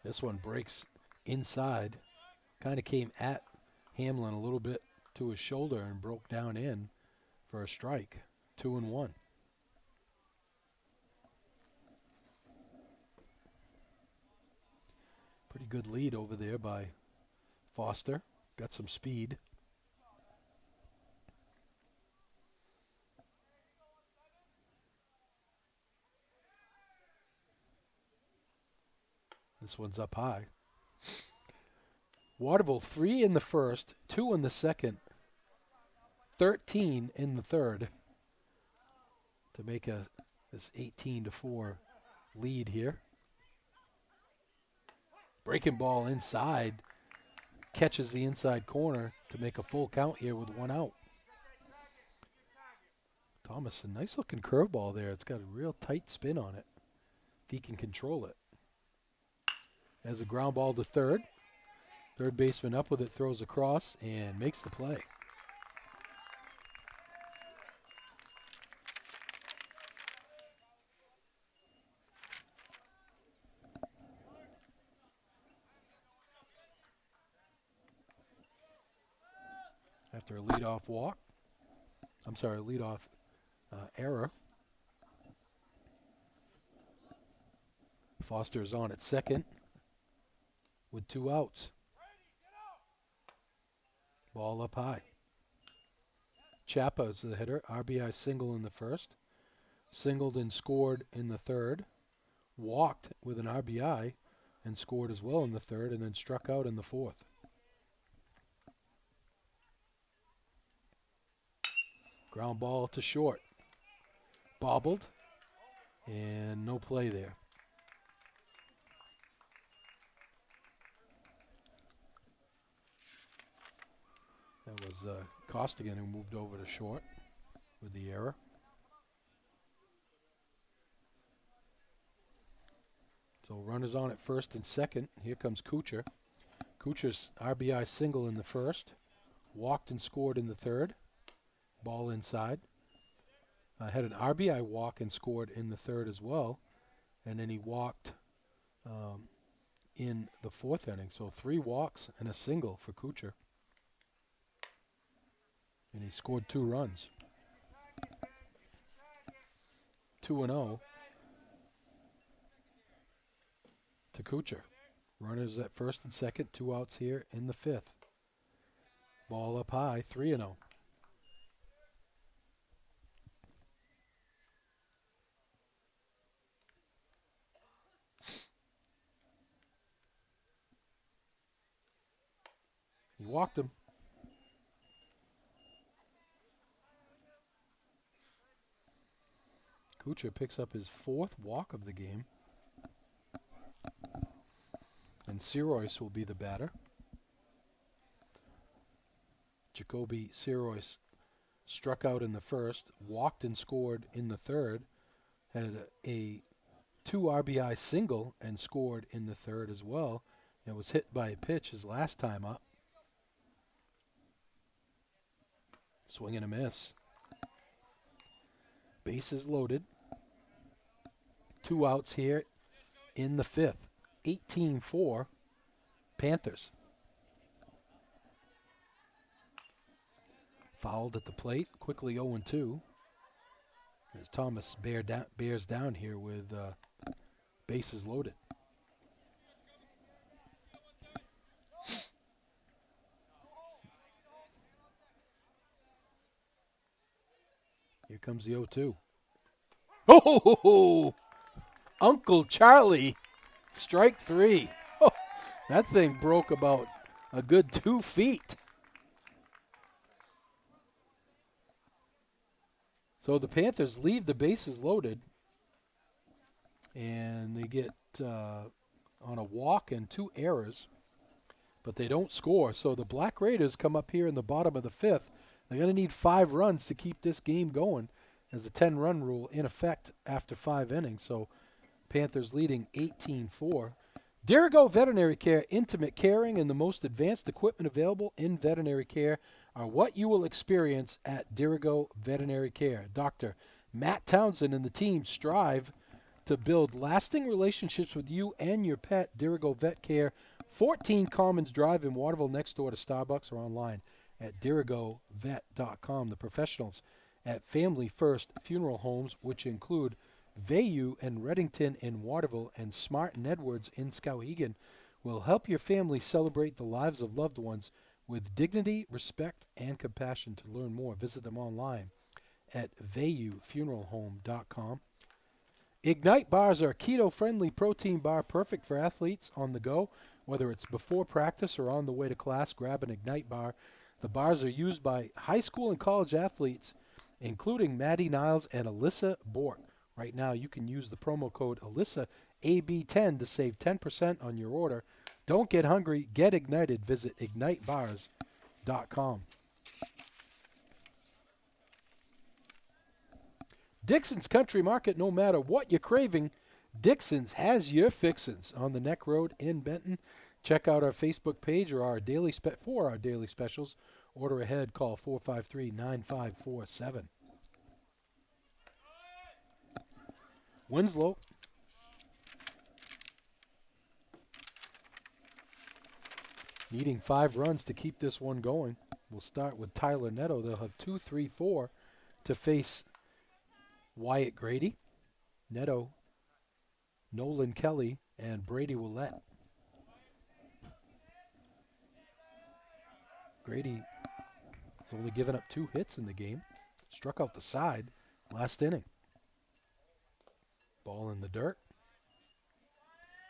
This one breaks inside, kind of came at Hamlin a little bit to his shoulder and broke down in for a strike, 2-1. Pretty good lead over there by Foster. Got some speed. This one's up high. Waterville 3 in the first, 2 in the second, 13 in the third to make this 18-4 lead here. Breaking ball inside, catches the inside corner to make a full count here with 1 out. Thomas, a nice looking curveball there. It's got a real tight spin on it, if he can control it. Has a ground ball to third. Third baseman up with it, throws across, and makes the play. After a leadoff walk, leadoff error. Foster's on at second with 2 outs. Ball up high. Chapa is the hitter. RBI single in the first. Singled and scored in the third. Walked with an RBI and scored as well in the third, and then struck out in the fourth. Ground ball to short. Bobbled, and no play there. That was Costigan who moved over to short with the error. So runners on at first and second. Here comes Kuchar. Kuchar's RBI single in the first. Walked and scored in the third. Ball inside. Had an RBI walk and scored in the third as well. And then he walked in the fourth inning. So 3 walks and a single for Kuchar. And he scored 2 runs. 2-0 to Kuchar. Runners at first and second, 2 outs here in the fifth. Ball up high, 3-0. He walked him. Kuchar picks up his 4th walk of the game. And Sirois will be the batter. Jacoby Sirois struck out in the first, walked and scored in the third, had a 2 RBI single and scored in the third as well, and was hit by a pitch his last time up. Swing and a miss. Bases loaded. 2 outs here in the 5th. 18-4 Panthers. Fouled at the plate. Quickly 0-2. As Thomas bears down here with bases loaded. Here comes the 0-2. Oh, Uncle Charlie, strike 3. Oh, that thing broke about a good 2 feet. So the Panthers leave the bases loaded, and they get on a walk and 2 errors, but they don't score. So the Black Raiders come up here in the bottom of the 5th. They're going to need 5 runs to keep this game going, as the 10-run rule in effect after 5 innings. So Panthers leading 18-4. Dirigo Veterinary Care, intimate caring and the most advanced equipment available in veterinary care are what you will experience at Dirigo Veterinary Care. Dr. Matt Townsend and the team strive to build lasting relationships with you and your pet. Dirigo Vet Care, 14 Commons Drive in Waterville, next door to Starbucks, or online at dirigovet.com. The professionals at Family First Funeral Homes, which include Vayu and Reddington in Waterville and Smart and Edwards in Skowhegan, will help your family celebrate the lives of loved ones with dignity, respect, and compassion. To learn more, visit them online at vayufuneralhome.com. Ignite bars are a keto-friendly protein bar perfect for athletes on the go. Whether it's before practice or on the way to class, grab an Ignite bar. The bars are used by high school and college athletes, including Maddie Niles and Alyssa Bork. Right now, you can use the promo code ALYSSAAB10 to save 10% on your order. Don't get hungry. Get ignited. Visit ignitebars.com. Dixon's Country Market, no matter what you're craving, Dixon's has your fixins on the Neck Road in Benton. Check out our Facebook page or our daily for our daily specials. Order ahead. Call 453-9547. Winslow needing 5 runs to keep this one going. We'll start with Tyler Netto. They'll have 2, 3, 4 to face Wyatt Grady, Netto, Nolan Kelly, and Brady Willett. Grady has only given up 2 hits in the game. Struck out the side last inning. Ball in the dirt.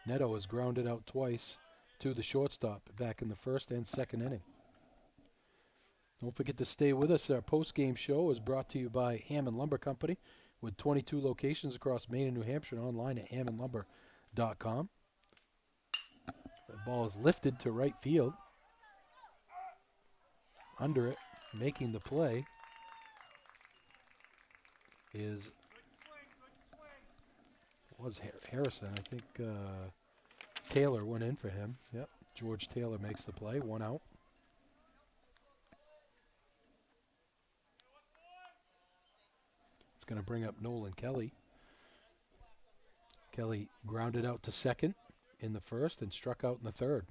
Netto has grounded out twice to the shortstop back in the first and second inning. Don't forget to stay with us. Our post-game show is brought to you by Hammond Lumber Company with 22 locations across Maine and New Hampshire and online at hammondlumber.com. The ball is lifted to right field. Under it, making the play was Harrison. I think Taylor went in for him. Yep, George Taylor makes the play. 1 out. It's going to bring up Nolan Kelly. Kelly grounded out to second in the first and struck out in the third.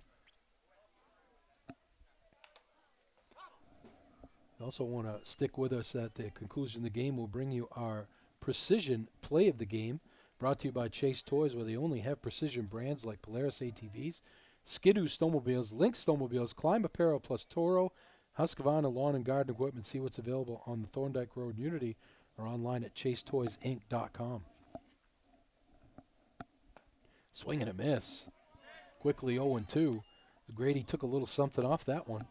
You also want to stick with us at the conclusion of the game. We'll bring you our precision play of the game, brought to you by Chase Toys, where they only have precision brands like Polaris ATVs, Skidoo Snowmobiles, Lynx Snowmobiles, Climb Apparel plus Toro, Husqvarna Lawn and Garden Equipment. See what's available on the Thorndike Road in Unity or online at chasetoysinc.com. Swing and a miss. Quickly 0-2. Grady took a little something off that one.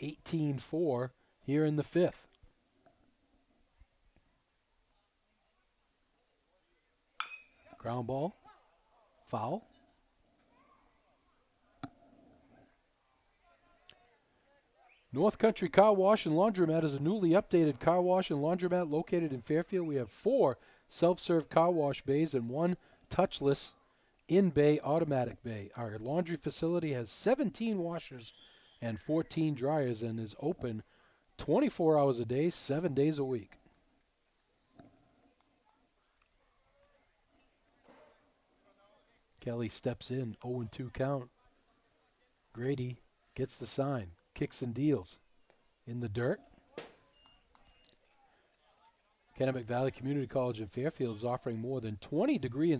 18-4 here in the fifth. Ground ball. Foul. North Country Car Wash and Laundromat is a newly updated car wash and laundromat located in Fairfield. We have 4 self-serve car wash bays and 1 touchless in-bay automatic bay. Our laundry facility has 17 washers and 14 dryers and is open 24 hours a day, 7 days a week. Kelly steps in, 0-2 count. Grady gets the sign, kicks and deals in the dirt. Kennebec Valley Community College in Fairfield is offering more than 20 degree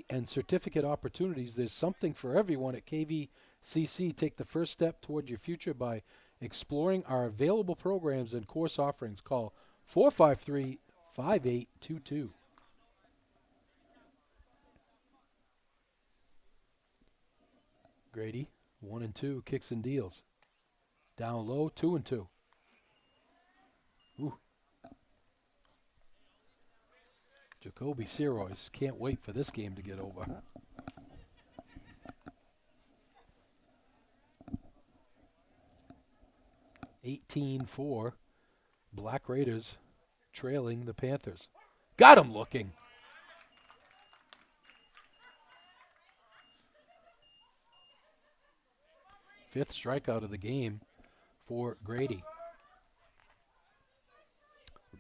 and certificate opportunities. There's something for everyone at KVCC. Take the first step toward your future by exploring our available programs and course offerings. Call 453-5822. Grady, 1-2, kicks and deals. Down low, 2-2. Ooh. Jacoby Sirois can't wait for this game to get over. (18-4), Black Raiders trailing the Panthers. Got him looking. Fifth strikeout of the game for Grady.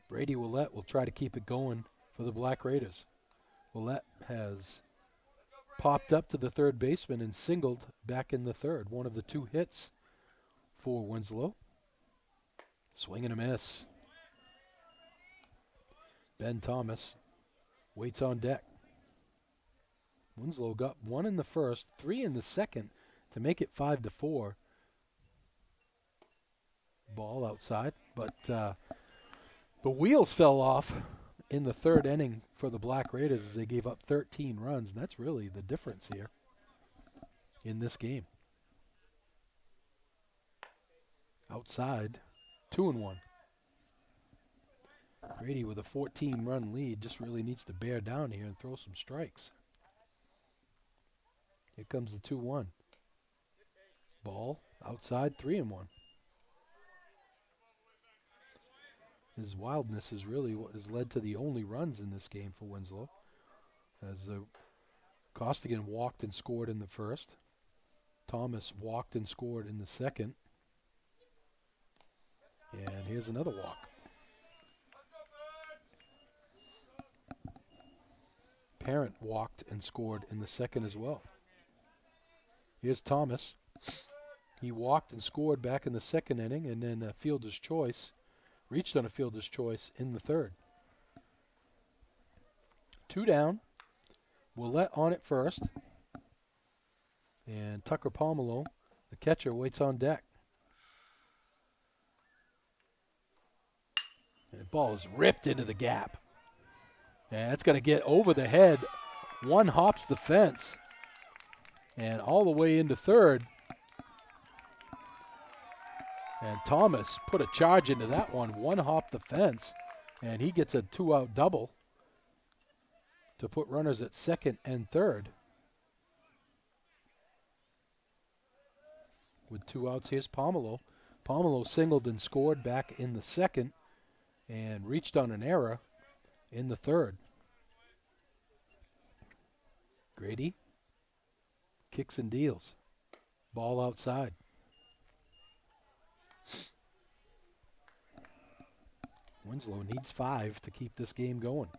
Brady Willett will try to keep it going for the Black Raiders. Willett has popped up to the third baseman and singled back in the third. One of the 2 hits for Winslow. Swing and a miss. Ben Thomas waits on deck. Winslow got 1 in the first, 3 in the second to make it 5-4. Ball outside, but the wheels fell off in the third inning for the Black Raiders as they gave up 13 runs, and that's really the difference here in this game. Outside, 2-1. Grady with a 14-run lead just really needs to bear down here and throw some strikes. Here comes the 2-1. Ball outside, 3-1. His wildness is really what has led to the only runs in this game for Winslow, as Costigan walked and scored in the first. Thomas walked and scored in the second. And here's another walk. Parent walked and scored in the second as well. Here's Thomas. He walked and scored back in the second inning, and then fielder's choice. Reached on a fielder's choice in the third. 2 down. Willett on it first. And Tucker Pomelo, the catcher, waits on deck. And the ball is ripped into the gap. And it's going to get over the head. One hops the fence. And all the way into third. And Thomas put a charge into that one. One hop the fence. And he gets a 2-out double to put runners at second and third. With 2 outs, here's Pomelo. Pomelo singled and scored back in the second and reached on an error in the third. Grady kicks and deals. Ball outside. Winslow needs 5 to keep this game going.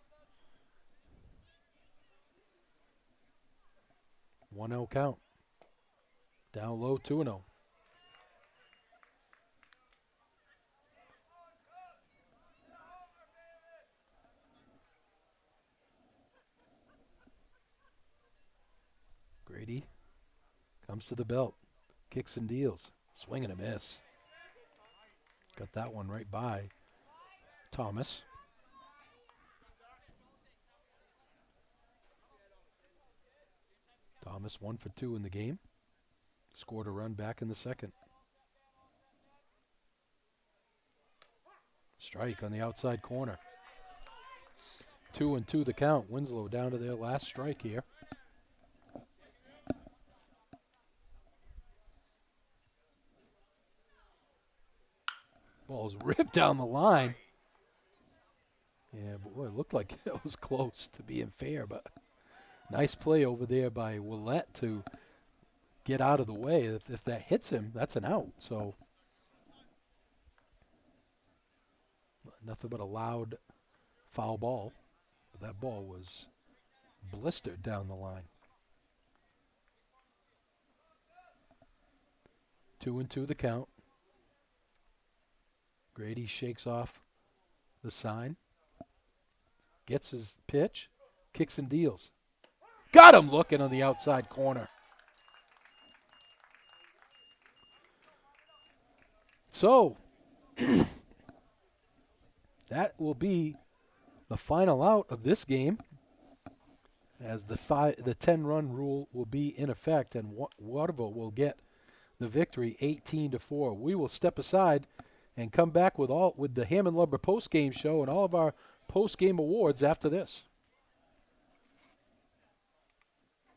1-0 count. Down low, 2-0. Grady comes to the belt. Kicks and deals. Swing and a miss. Got that one right by Thomas. Thomas 1 for 2 in the game. Scored a run back in the second. Strike on the outside corner. 2-2 the count. Winslow down to their last strike here. Ball's ripped down the line. Yeah, boy, it looked like it was close to being fair, but nice play over there by Willett to get out of the way. If that hits him, that's an out. So nothing but a loud foul ball. But that ball was blistered down the line. 2-2 the count. Grady shakes off the sign. Gets his pitch. Kicks and deals. Got him looking on the outside corner. So, that will be the final out of this game, as the 10-run rule will be in effect, and Waterville will get the victory 18-4. We will step aside and come back with the Hammond Lumber post-game show and all of our post-game awards after this.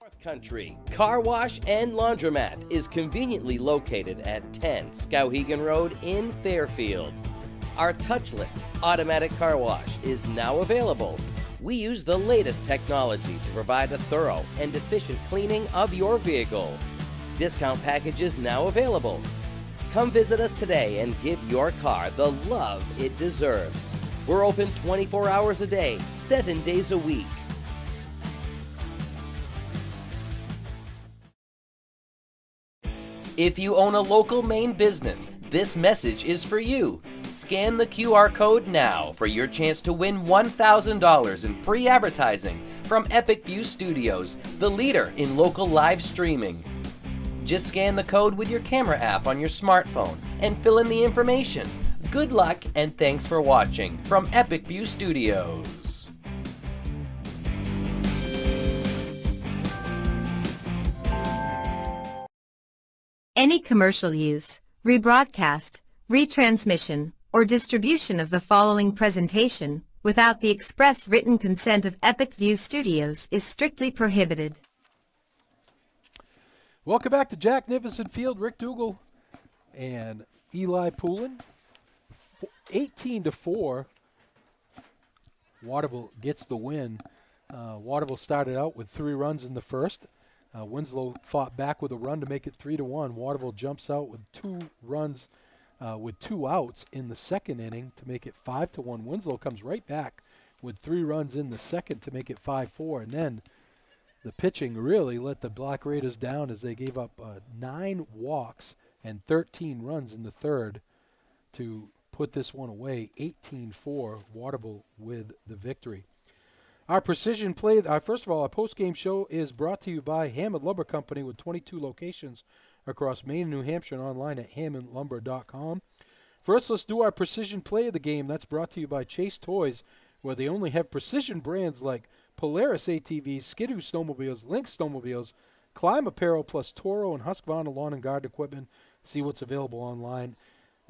North Country Car Wash and Laundromat is conveniently located at 10 Skowhegan Road in Fairfield. Our touchless automatic car wash is now available. We use the latest technology to provide a thorough and efficient cleaning of your vehicle. Discount packages now available. Come visit us today and give your car the love it deserves. We're open 24 hours a day, 7 days a week. If you own a local Maine business, this message is for you. Scan the QR code now for your chance to win $1,000 in free advertising from Epic View Studios, the leader in local live streaming. Just scan the code with your camera app on your smartphone and fill in the information. Good luck and thanks for watching from Epic View Studios. Any commercial use, rebroadcast, retransmission, or distribution of the following presentation without the express written consent of Epic View Studios is strictly prohibited. Welcome back to Jack Nicholson Field. Rick Dougal and Eli Poulin. 18-4. Waterville gets the win. Waterville started out with 3 runs in the first. Winslow fought back with a run to make it 3-1. Waterville jumps out with 2 runs with 2 outs in the second inning to make it 5-1. Winslow comes right back with 3 runs in the second to make it 5-4. And then the pitching really let the Black Raiders down as they gave up 9 walks and 13 runs in the third to put this one away. 18-4, Waterville with the victory. Our precision play, first of all, our post-game show is brought to you by Hammond Lumber Company with 22 locations across Maine and New Hampshire and online at hammondlumber.com. First, let's do our precision play of the game. That's brought to you by Chase Toys, where they only have precision brands like Polaris ATVs, Skidoo snowmobiles, Lynx snowmobiles, Climb Apparel, plus Toro and Husqvarna lawn and garden equipment. See what's available online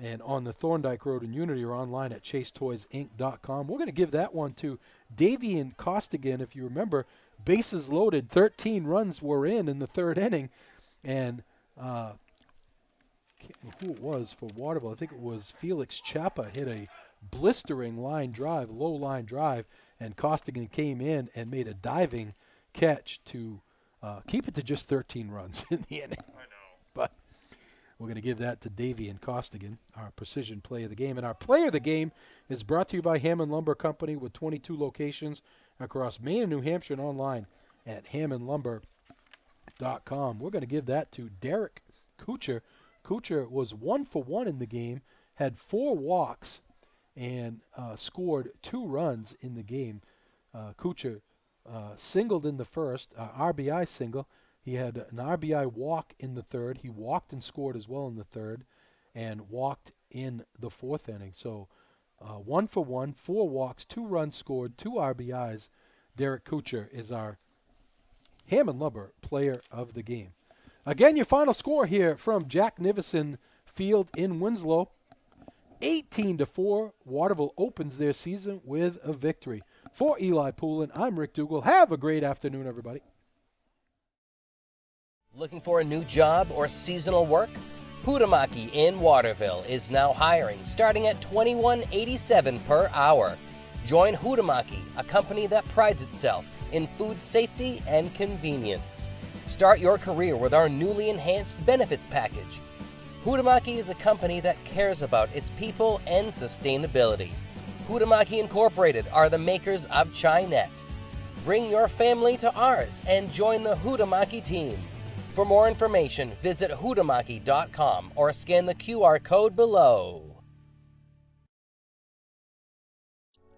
and on the Thorndike Road in Unity or online at chasetoysinc.com. We're going to give that one to Davian Costigan. If you remember, bases loaded, 13 runs were in the third inning. And can't remember who it was for Waterville. I think it was Felix Chapa hit a blistering line drive, low line drive, and Costigan came in and made a diving catch to keep it to just 13 runs in the inning. I know. But we're going to give that to Davian Costigan, our precision play of the game. And our play of the game is brought to you by Hammond Lumber Company with 22 locations across Maine and New Hampshire and online at hammondlumber.com. We're going to give that to Derek Kuchar. Kuchar was 1 for 1 in the game, had 4 walks, and scored 2 runs in the game. Kuchar singled in the first, RBI single. He had an RBI walk in the third. He walked and scored as well in the third and walked in the fourth inning. So 1 for 1, 4 walks, 2 runs scored, 2 RBIs. Derek Kuchar is our Hammond Lumber player of the game. Again, your final score here from Jack Nicholson Field in Winslow. 18-4, Waterville opens their season with a victory. For Eli Poulin, I'm Rick Dougal. Have a great afternoon, everybody. Looking for a new job or seasonal work? Hutamaki in Waterville is now hiring, starting at $21.87 per hour. Join Hutamaki, a company that prides itself in food safety and convenience. Start your career with our newly enhanced benefits package. Hutamaki is a company that cares about its people and sustainability. Hutamaki Incorporated are the makers of Chi-Net. Bring your family to ours and join the Hutamaki team. For more information, visit hutamaki.com or scan the QR code below.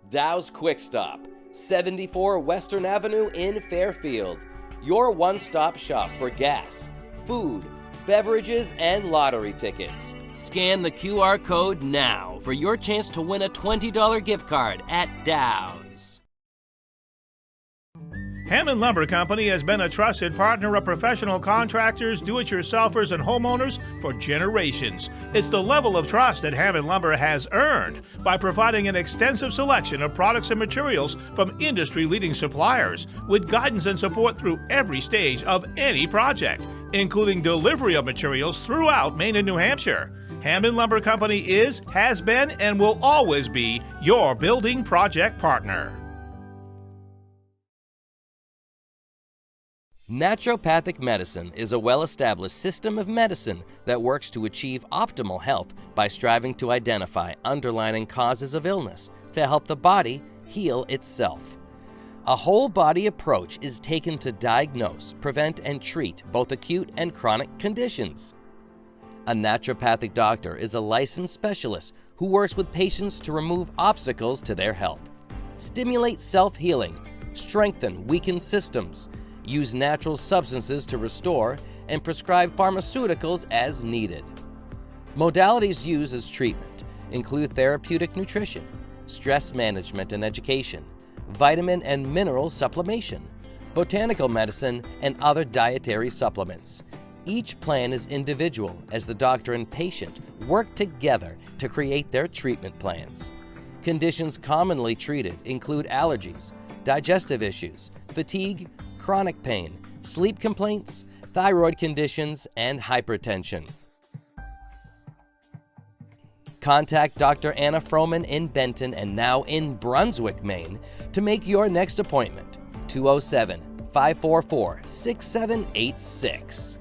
Dow's Quick Stop, 74 Western Avenue in Fairfield. Your one-stop shop for gas, food, beverages, and lottery tickets. Scan the QR code now for your chance to win a $20 gift card at Dow's. Hammond Lumber Company has been a trusted partner of professional contractors, do-it-yourselfers, and homeowners for generations. It's the level of trust that Hammond Lumber has earned by providing an extensive selection of products and materials from industry-leading suppliers with guidance and support through every stage of any project, including delivery of materials throughout Maine and New Hampshire. Hammond Lumber Company is, has been, and will always be your building project partner. Naturopathic medicine is a well-established system of medicine that works to achieve optimal health by striving to identify underlying causes of illness to help the body heal itself. A whole-body approach is taken to diagnose, prevent, and treat both acute and chronic conditions. A naturopathic doctor is a licensed specialist who works with patients to remove obstacles to their health, stimulate self-healing, strengthen weakened systems, use natural substances to restore, and prescribe pharmaceuticals as needed. Modalities used as treatment include therapeutic nutrition, stress management and education, vitamin and mineral supplementation, botanical medicine, and other dietary supplements. Each plan is individual as the doctor and patient work together to create their treatment plans. Conditions commonly treated include allergies, digestive issues, fatigue, chronic pain, sleep complaints, thyroid conditions, and hypertension. Contact Dr. Anna Froman in Benton and now in Brunswick, Maine to make your next appointment. 207-544-6786.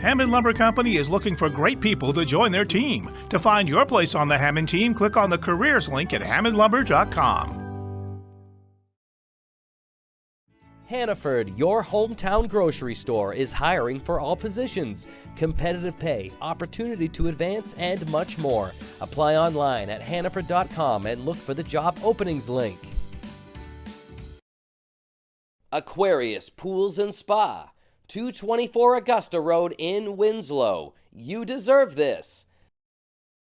Hammond Lumber Company is looking for great people to join their team. To find your place on the Hammond team, click on the careers link at hammondlumber.com. Hannaford, your hometown grocery store, is hiring for all positions. Competitive pay, opportunity to advance, and much more. Apply online at hannaford.com and look for the job openings link. Aquarius Pools and Spa, 224 Augusta Road in Winslow. You deserve this.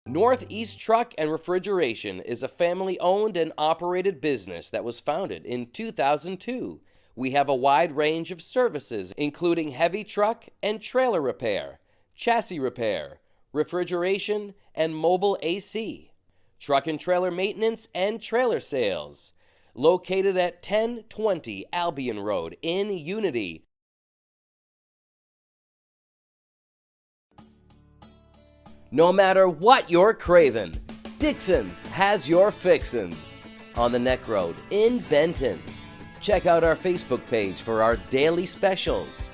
Northeast Truck and Refrigeration is a family-owned and operated business that was founded in 2002. We have a wide range of services, including heavy truck and trailer repair, chassis repair, refrigeration, and mobile AC, truck and trailer maintenance and trailer sales. Located at 1020 Albion Road in Unity. No matter what you're craving, Dixon's has your fixins. On the Neck Road in Benton. Check out our Facebook page for our daily specials.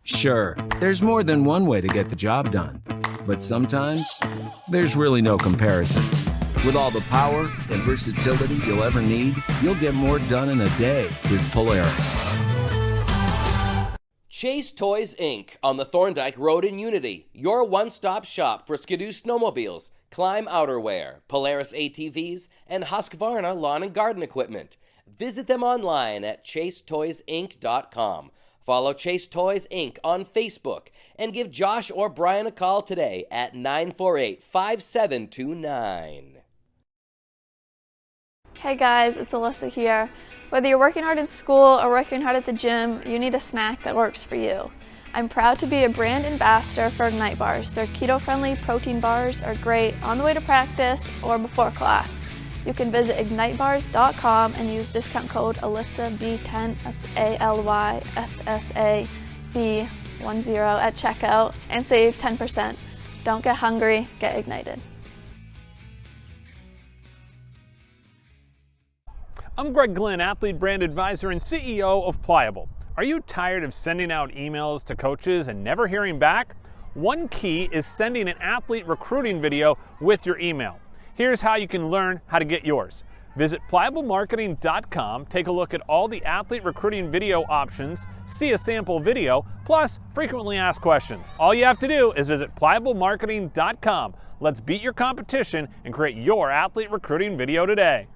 Sure, there's more than one way to get the job done, but sometimes there's really no comparison. With all the power and versatility you'll ever need, you'll get more done in a day with Polaris. Chase Toys Inc. on the Thorndike Road in Unity, your one-stop shop for Skidoo snowmobiles, Climb outerwear, Polaris ATVs, and Husqvarna lawn and garden equipment. Visit them online at chasetoysinc.com. Follow Chase Toys Inc. on Facebook and give Josh or Brian a call today at 948-5729. Hey guys, it's Alyssa here. Whether you're working hard in school or working hard at the gym, you need a snack that works for you. I'm proud to be a brand ambassador for Ignite Bars. Their keto-friendly protein bars are great on the way to practice or before class. You can visit ignitebars.com and use discount code ALYSSAB10, that's ALYSSAB10 at checkout and save 10%. Don't get hungry, get ignited. I'm Greg Glynn, Athlete Brand Advisor and CEO of Pliable. Are you tired of sending out emails to coaches and never hearing back? One key is sending an athlete recruiting video with your email. Here's how you can learn how to get yours. Visit pliablemarketing.com, take a look at all the athlete recruiting video options, see a sample video, plus frequently asked questions. All you have to do is visit pliablemarketing.com. Let's beat your competition and create your athlete recruiting video today.